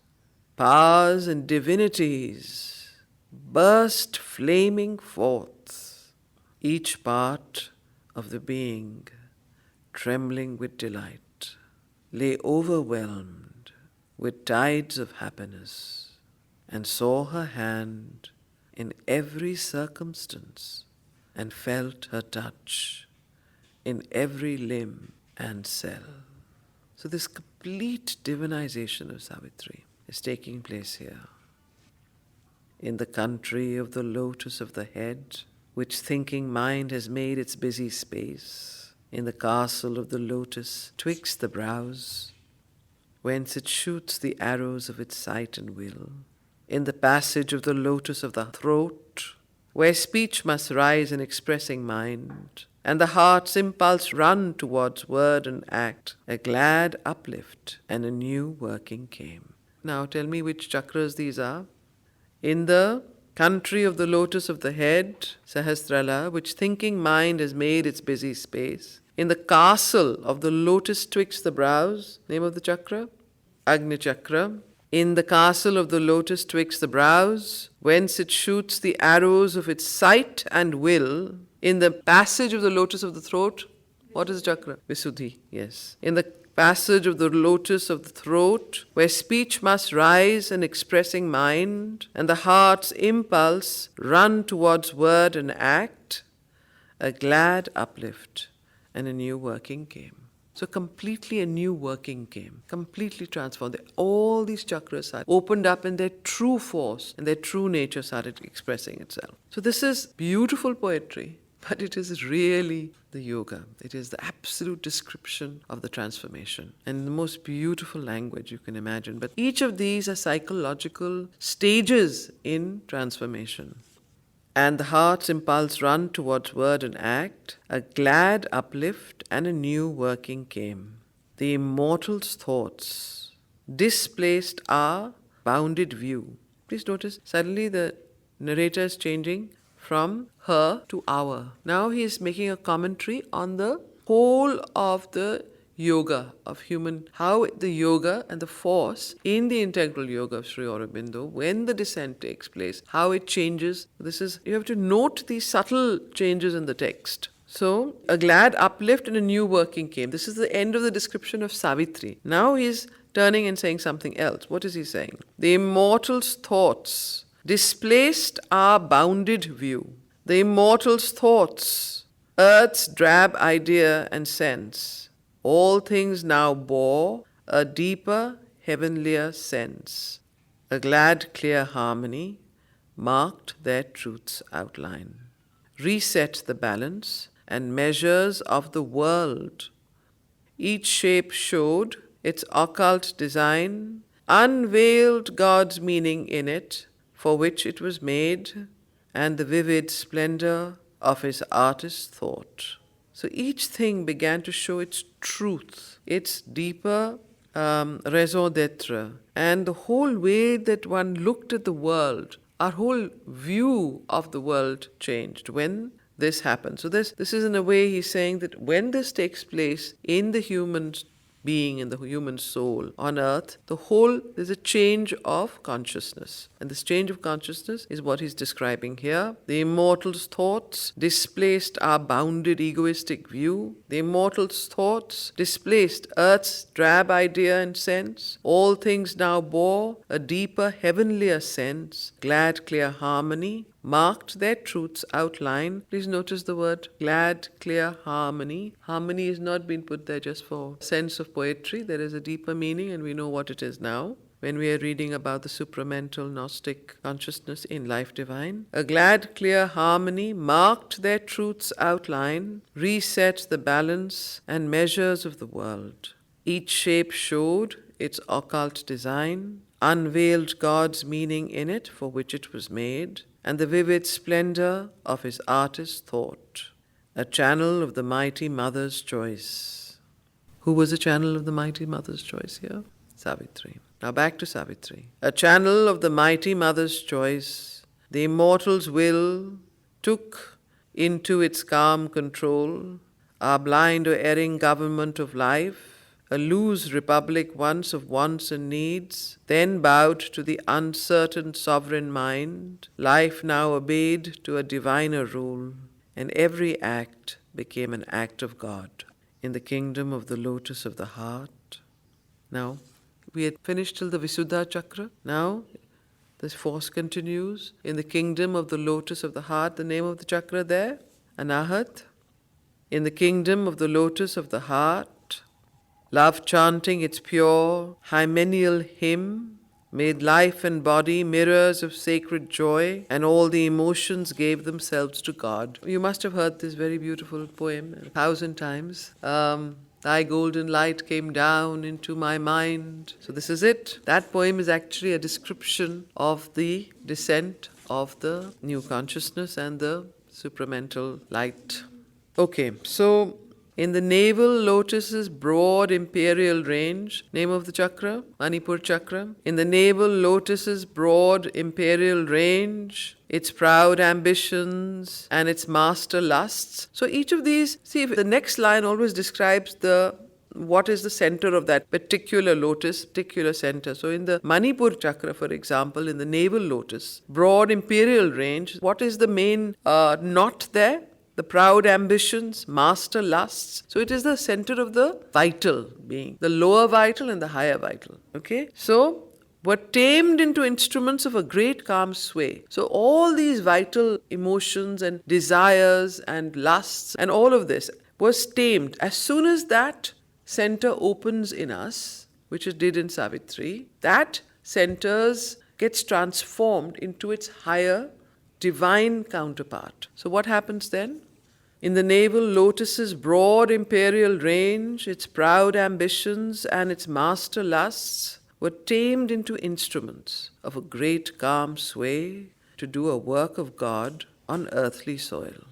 [SPEAKER 1] Powers and divinities burst flaming forth, each part of the being trembling with delight, lay overwhelmed with tides of happiness, and saw her hand in every circumstance, and felt her touch in every limb and cell. So this complete divinization of Savitri is taking place here. In the country of the lotus of the head, which thinking mind has made its busy space, in the castle of the lotus twixt the brows, whence it shoots the arrows of its sight and will, in the passage of the lotus of the throat, where speech must rise in expressing mind, and the heart's impulse run towards word and act, a glad uplift and a new working came. Now tell me which chakras these are. In the country of the lotus of the head, Sahasrala, which thinking mind has made its busy space, in the castle of the lotus twixt the brows, name of the chakra, Agni Chakra, in the castle of the lotus twixt the brows, whence it shoots the arrows of its sight and will, in the passage of the lotus of the throat, what is the chakra? Visuddhi, yes. In the passage of the lotus of the throat, where speech must rise in expressing mind, and the heart's impulse run towards word and act, a glad uplift and a new working came. So completely a new working came, completely transformed. All these chakras are opened up and their true force and their true nature started expressing itself. So this is beautiful poetry, but it is really the yoga. It is the absolute description of the transformation and the most beautiful language you can imagine. But each of these are psychological stages in transformation. And the heart's impulse run towards word and act, a glad uplift and a new working came. The immortal's thoughts displaced our bounded view. Please notice, suddenly the narrator is changing from her to our. Now he is making a commentary on the whole of the yoga of human, how the yoga and the force in the integral yoga of Sri Aurobindo, when the descent takes place, how it changes. You have to note these subtle changes in the text. So, a glad uplift and a new working came. This is the end of the description of Savitri. Now he is turning and saying something else. What is he saying? The immortal's thoughts displaced our bounded view. The immortal's thoughts, earth's drab idea and sense, all things now bore a deeper, heavenlier sense. A glad, clear harmony marked their truth's outline. Reset the balance and measures of the world. Each shape showed its occult design, unveiled God's meaning in it, for which it was made, and the vivid splendor of his artist's thought. So each thing began to show its truth, its deeper raison d'etre, and the whole way that one looked at the world, our whole view of the world changed when this happened. So this is in a way he's saying that when this takes place in the human being, in the human soul on earth, there's a change of consciousness. And this change of consciousness is what he's describing here. The immortal's thoughts displaced our bounded egoistic view. The immortal's thoughts displaced earth's drab idea and sense. All things now bore a deeper, heavenlier sense. Glad, clear harmony marked their truth's outline. Please notice the word glad, clear harmony. Harmony is not being put there just for sense of poetry. There is a deeper meaning and we know what it is now. when we are reading about the supramental Gnostic consciousness in Life Divine. A glad, clear harmony marked their truth's outline, reset the balance and measures of the world. Each shape showed its occult design, unveiled God's meaning in it for which it was made, and the vivid splendor of his artist's thought. A channel of the mighty mother's choice. Who was a channel of the mighty mother's choice here? Savitri. Now back to Savitri. A channel of the mighty mother's choice, the immortal's will took into its calm control our blind or erring government of life, a loose republic once of wants and needs, then bowed to the uncertain sovereign mind, life now obeyed to a diviner rule, and every act became an act of God in the kingdom of the lotus of the heart. Now, we had finished till the Visuddha Chakra. Now, this force continues in the kingdom of the lotus of the heart. The name of the chakra there, Anahat. In the kingdom of the lotus of the heart, love chanting its pure hymeneal hymn made life and body mirrors of sacred joy, and all the emotions gave themselves to God. You must have heard this very beautiful poem 1,000 times. Thy golden light came down into my mind. So this is it. That poem is actually a description of the descent of the new consciousness and the supramental light. Okay, so in the navel lotus's broad imperial range, name of the chakra, Manipur chakra. In the navel lotus's broad imperial range, its proud ambitions and its master lusts. So each of these, see, the next line always describes what is the center of that particular lotus, particular center. So in the Manipur chakra, for example, in the navel lotus, broad imperial range, what is the main knot there? The proud ambitions, master lusts. So it is the center of the vital being, the lower vital and the higher vital. Okay? So were tamed into instruments of a great calm sway. So all these vital emotions and desires and lusts and all of this was tamed. As soon as that center opens in us, which it did in Savitri, that center gets transformed into its higher divine counterpart. So what happens then? In the navel lotus's broad imperial range, its proud ambitions and its master lusts were tamed into instruments of a great calm sway to do a work of God on earthly soil.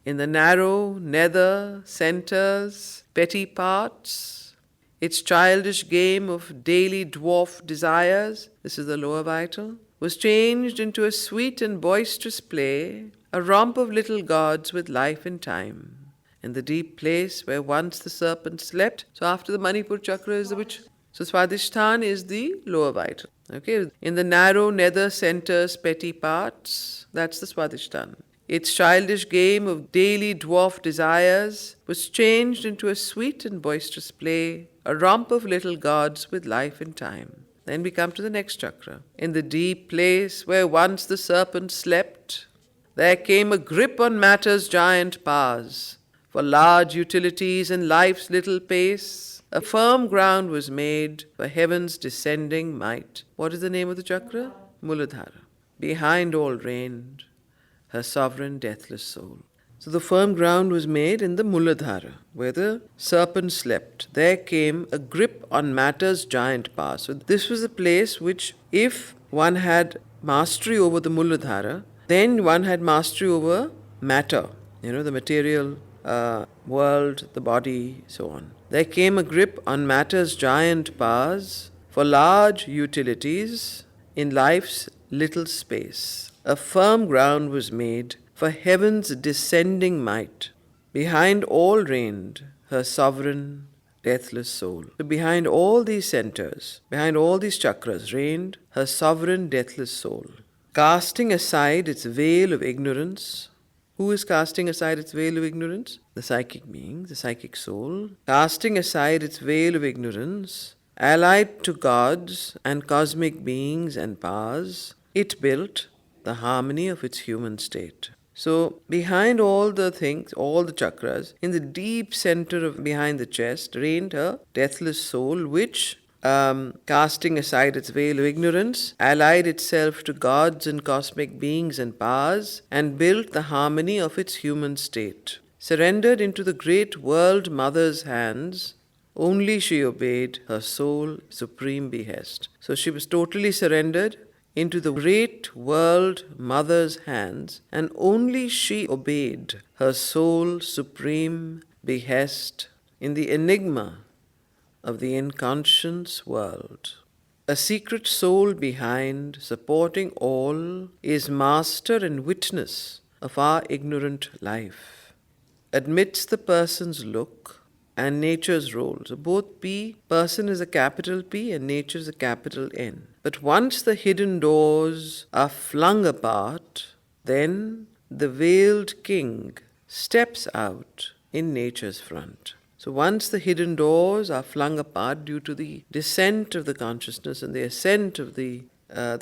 [SPEAKER 1] In the narrow nether centers, petty parts, its childish game of daily dwarf desires, this is the lower vital, was changed into a sweet and boisterous play, a romp of little gods with life and time. In the deep place where once the serpent slept, so after the Manipur chakra is the which? So Swadhisthana is the lower vital. Okay, in the narrow nether centers, petty parts, that's the Swadhisthana. Its childish game of daily dwarf desires was changed into a sweet and boisterous play, a romp of little gods with life and time. Then we come to the next chakra. In the deep place where once the serpent slept, there came a grip on matter's giant powers. For large utilities and life's little pace, a firm ground was made for heaven's descending might. What is the name of the chakra? Muladhara. Behind all reigned her sovereign deathless soul. So the firm ground was made in the Muladhara, where the serpent slept. There came a grip on matter's giant power. So this was a place which, if one had mastery over the Muladhara, then one had mastery over matter, the material world, the body, so on. There came a grip on matter's giant powers for large utilities in life's little space. A firm ground was made for heaven's descending might. Behind all reigned her sovereign, deathless soul. So behind all these centers, behind all these chakras, reigned her sovereign, deathless soul. Casting aside its veil of ignorance. Who is casting aside its veil of ignorance? The psychic being, the psychic soul. Casting aside its veil of ignorance, allied to gods and cosmic beings and powers, it built the harmony of its human state. So behind all the things, all the chakras, in the deep center of behind the chest reigned her deathless soul, which casting aside its veil of ignorance, allied itself to gods and cosmic beings and powers, and built the harmony of its human state. Surrendered into the great world mother's hands, only she obeyed her sole supreme behest. So she was totally surrendered into the great world mother's hands, and only she obeyed her sole supreme behest in the enigma of the inconscious world. A secret soul behind, supporting all, is master and witness of our ignorant life. Admits the person's look and nature's role. So both person is a capital P and nature is a capital N. But once the hidden doors are flung apart, then the veiled king steps out in nature's front. So once the hidden doors are flung apart due to the descent of the consciousness and the ascent of the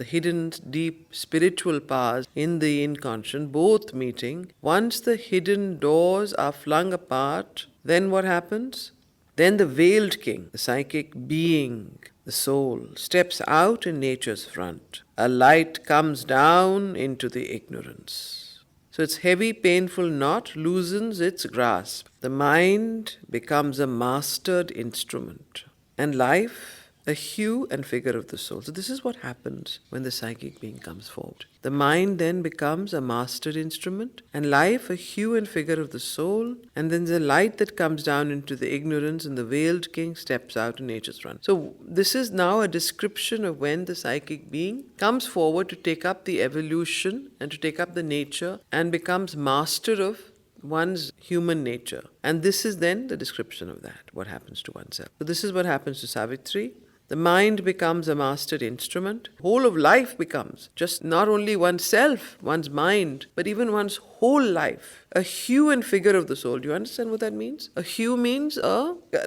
[SPEAKER 1] hidden deep spiritual powers in the inconscient, both meeting, once the hidden doors are flung apart, then what happens? Then the veiled king, the psychic being, the soul, steps out in nature's front. A light comes down into the ignorance. So its heavy, painful knot loosens its grasp. The mind becomes a mastered instrument, and life a hue and figure of the soul. So this is what happens when the psychic being comes forward. The mind then becomes a mastered instrument, and life a hue and figure of the soul, and then the light that comes down into the ignorance, and the veiled king steps out in nature's front. So this is now a description of when the psychic being comes forward to take up the evolution and to take up the nature and becomes master of one's human nature. And this is then the description of that, what happens to oneself. So this is what happens to Savitri. The mind becomes a mastered instrument. Whole of life becomes just not only oneself, one's mind, but even one's whole life. A hue and figure of the soul. Do you understand what that means? A hue means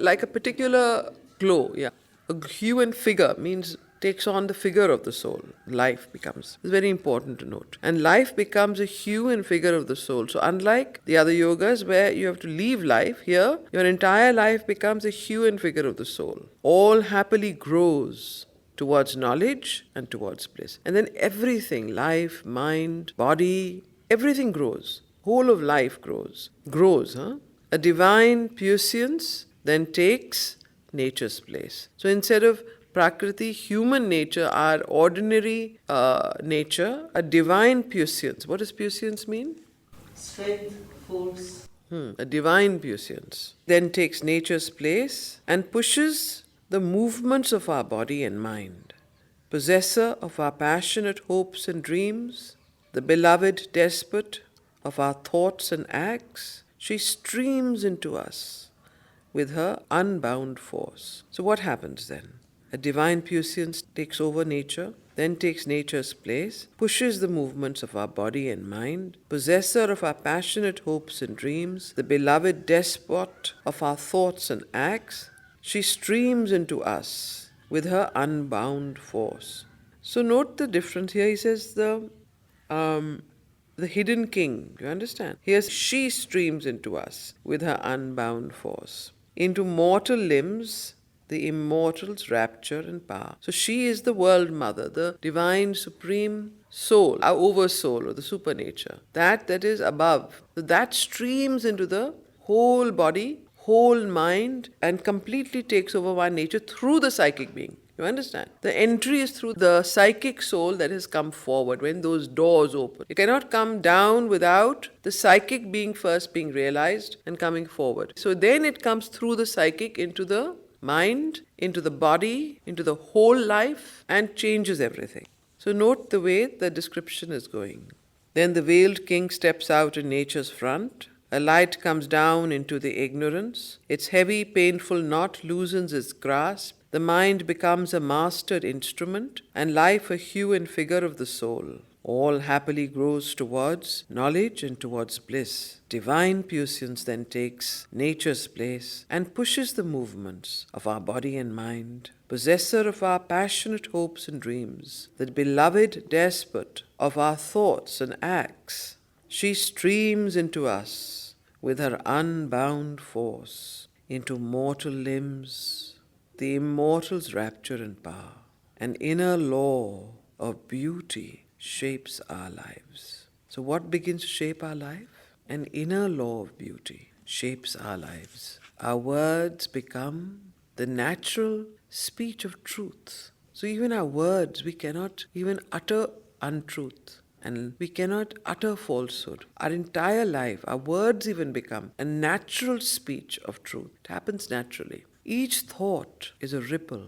[SPEAKER 1] like a particular glow. Yeah. A hue and figure means takes on the figure of the soul. Life becomes. It's very important to note. And life becomes a hue and figure of the soul. So unlike the other yogas where you have to leave life, here your entire life becomes a hue and figure of the soul. All happily grows towards knowledge and towards bliss. And then everything, life, mind, body, everything grows. Whole of life grows. A divine puissance then takes nature's place. So instead of Prakriti, human nature, our ordinary nature, a divine puissance. What does puissance mean?
[SPEAKER 2] Strength, force.
[SPEAKER 1] A divine puissance then takes nature's place and pushes the movements of our body and mind. Possessor of our passionate hopes and dreams, the beloved despot of our thoughts and acts, she streams into us with her unbound force. So what happens then? A divine puissance takes over nature, then takes nature's place, pushes the movements of our body and mind, possessor of our passionate hopes and dreams, the beloved despot of our thoughts and acts, she streams into us with her unbound force. So note the difference here. He says the hidden king. Do you understand? Here she streams into us with her unbound force. Into mortal limbs, the immortal's rapture and power. So she is the world mother, the divine supreme soul, our oversoul or the supernature. That is above. So that streams into the whole body, whole mind, and completely takes over one nature through the psychic being. You understand? The entry is through the psychic soul that has come forward when those doors open. It cannot come down without the psychic being first being realized and coming forward. So then it comes through the psychic into the mind, into the body, into the whole life, and changes everything. So note the way the description is going. Then the veiled king steps out in nature's front. A light comes down into the ignorance. Its heavy, painful knot loosens its grasp. The mind becomes a mastered instrument, and life a hue and figure of the soul. All happily grows towards knowledge and towards bliss. Divine puissance then takes nature's place and pushes the movements of our body and mind. Possessor of our passionate hopes and dreams, the beloved despot of our thoughts and acts, she streams into us with her unbound force, into mortal limbs, the immortal's rapture and power. An inner law of beauty shapes our lives. So, what begins to shape our life? An inner law of beauty shapes our lives. Our words become the natural speech of truth. So, even our words, we cannot even utter untruth. And we cannot utter falsehood. Our entire life, our words even become a natural speech of truth. It happens naturally. Each thought is a ripple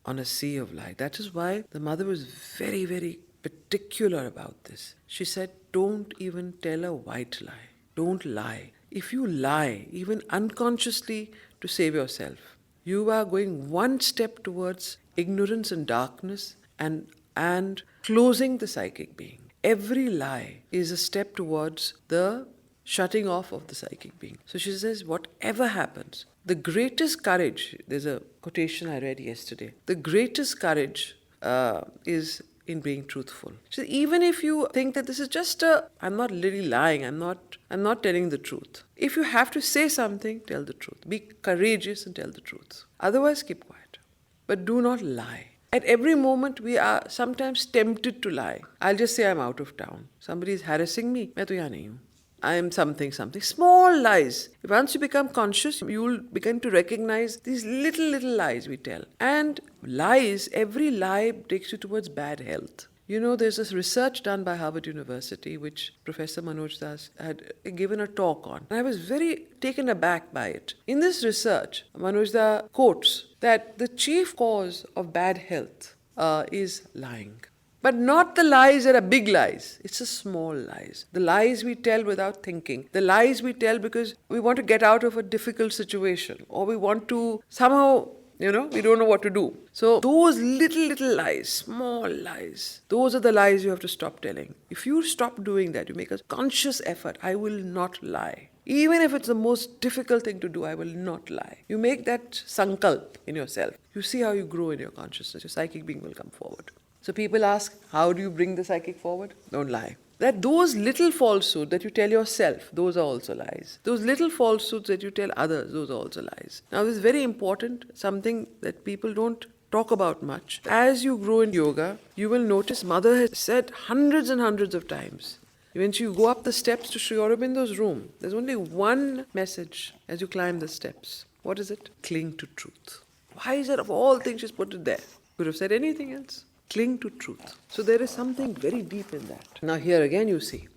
[SPEAKER 1] on a sea of light. That is why the mother was very, very particular about this. She said, don't even tell a white lie. Don't lie. If you lie, even unconsciously to save yourself, you are going one step towards ignorance and darkness and closing the psychic being. Every lie is a step towards the shutting off of the psychic being. So she says, whatever happens, the greatest courage, there's a quotation I read yesterday, the greatest courage is in being truthful. So even if you think that this is just I'm not really lying, I'm not telling the truth. If you have to say something, tell the truth. Be courageous and tell the truth. Otherwise, keep quiet. But do not lie. At every moment, we are sometimes tempted to lie. I'll just say I'm out of town. Somebody is harassing me. मैं तो यहाँ नहीं हूँ. I am something. Small lies. Once you become conscious, you will begin to recognize these little lies we tell. And lies, every lie takes you towards bad health. You know, there's this research done by Harvard University, which Professor Manoj Das had given a talk on. And I was very taken aback by it. In this research, Manoj Das quotes that the chief cause of bad health is lying. But not the lies that are big lies. It's the small lies. The lies we tell without thinking. The lies we tell because we want to get out of a difficult situation. Or we want to somehow, we don't know what to do. So those little lies, small lies, those are the lies you have to stop telling. If you stop doing that, you make a conscious effort. I will not lie. Even if it's the most difficult thing to do, I will not lie. You make that sankalp in yourself. You see how you grow in your consciousness. Your psychic being will come forward. So people ask, how do you bring the psychic forward? Don't lie. That those little falsehoods that you tell yourself, those are also lies. Those little falsehoods that you tell others, those are also lies. Now this is very important, something that people don't talk about much. As you grow in yoga, you will notice Mother has said hundreds and hundreds of times. When you go up the steps to Sri Aurobindo's room, there's only one message as you climb the steps. What is it? Cling to truth. Why is it of all things she's put it there? Could have said anything else. Cling to truth. So there is something very deep in that. Now here again you see,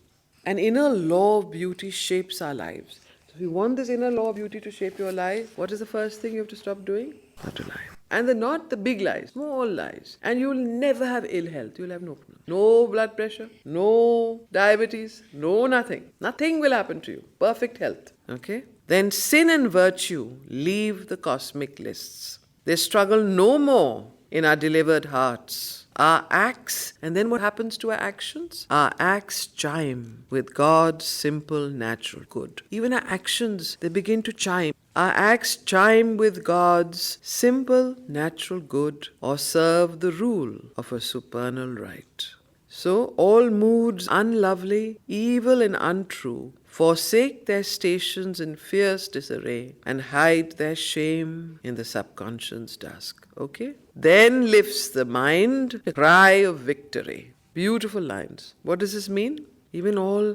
[SPEAKER 1] an inner law of beauty shapes our lives. So if you want this inner law of beauty to shape your life, what is the first thing you have to stop doing? Not to lie. And not the big lies, small lies. And you will never have ill health. You will have no blood pressure, no diabetes, no nothing. Nothing will happen to you. Perfect health. Okay? Then sin and virtue leave the cosmic lists. They struggle no more in our delivered hearts. Our acts, and then what happens to our actions? Our acts chime with God's simple, natural good. Even our actions, they begin to chime. Our acts chime with God's simple, natural good or serve the rule of a supernal right. So all moods unlovely, evil and untrue forsake their stations in fierce disarray and hide their shame in the subconscious dusk. Okay? Then lifts the mind a cry of victory. Beautiful lines. What does this mean? Even all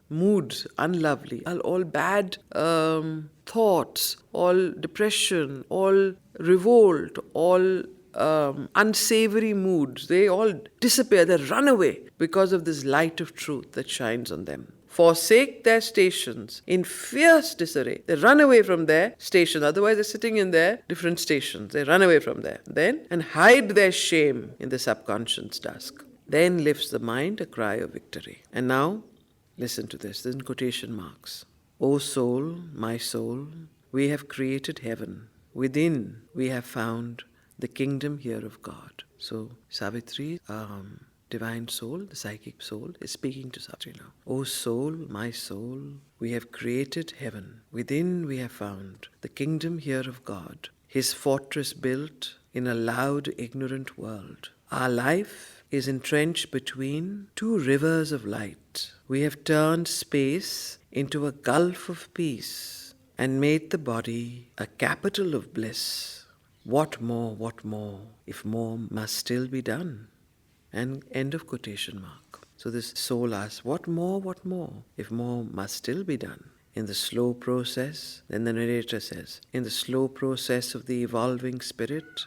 [SPEAKER 1] moods unlovely, all bad thoughts, all depression, all revolt, all unsavory moods, they all disappear, they run away because of this light of truth that shines on them. Forsake their stations in fierce disarray. They run away from their station. Otherwise, they're sitting in their different stations. They run away from there. Then, and hide their shame in the subconscious dusk. Then lifts the mind a cry of victory. And now, listen to this. This is in quotation marks. O soul, my soul, we have created heaven. Within we have found the kingdom here of God. So, Savitri, divine soul, the psychic soul, is speaking to Savitri now. O soul, my soul, we have created heaven. Within we have found the kingdom here of God, His fortress built in a loud, ignorant world. Our life is entrenched between two rivers of light. We have turned space into a gulf of peace and made the body a capital of bliss. What more, if more must still be done? And end of quotation mark. So this soul asks, what more, if more must still be done? In the slow process, then the narrator says, in the slow process of the evolving spirit,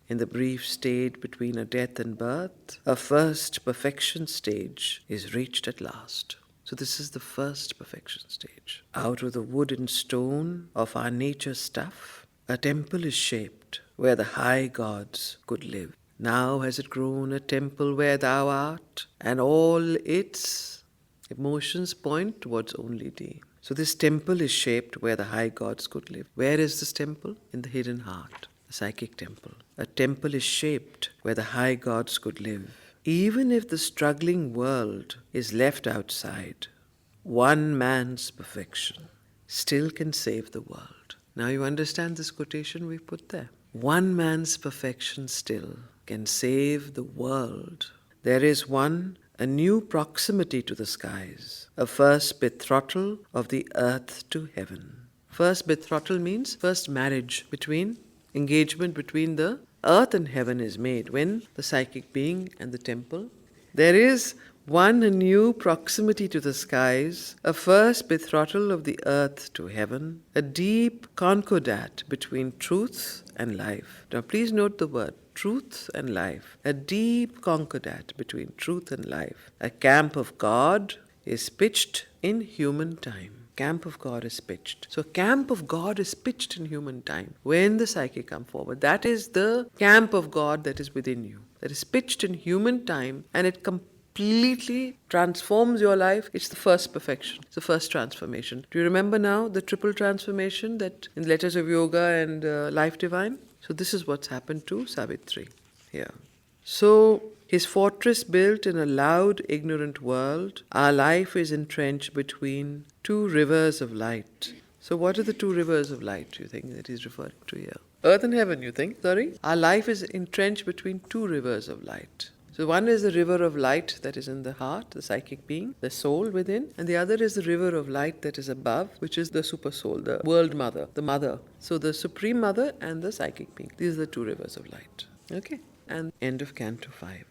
[SPEAKER 1] in the brief state between a death and birth, a first perfection stage is reached at last. So this is the first perfection stage. Out of the wood and stone of our nature stuff, a temple is shaped where the high gods could live. Now has it grown a temple where thou art, and all its emotions point towards only thee. So this temple is shaped where the high gods could live. Where is this temple? In the hidden heart, the psychic temple. A temple is shaped where the high gods could live. Even if the struggling world is left outside, one man's perfection still can save the world. Now you understand this quotation we put there. One man's perfection still can save the world. There is a new proximity to the skies, a first betrothal of the earth to heaven. First betrothal means first engagement between the earth and heaven is made when the psychic being and the temple. There is a new proximity to the skies, a first betrothal of the earth to heaven, a deep concordat between truth and life. Now please note the word truth and life. A deep concordat between truth and life. A camp of God is pitched in human time. Camp of God is pitched. So camp of God is pitched in human time. When the psychic come forward, that is the camp of God that is within you. That is pitched in human time, and it completely transforms your life. It's the first perfection. It's the first transformation. Do you remember now the triple transformation that in Letters of Yoga and Life Divine? So this is what's happened to Savitri here. So his fortress built in a loud, ignorant world, our life is entrenched between two rivers of light. So what are the two rivers of light, you think, that he's referring to here? Earth and heaven, you think? Sorry? Our life is entrenched between two rivers of light. So one is the river of light that is in the heart, the psychic being, the soul within, and the other is the river of light that is above, which is the super soul, the world mother, the mother. So the supreme mother and the psychic being. These are the two rivers of light. Okay? And end of Canto 5.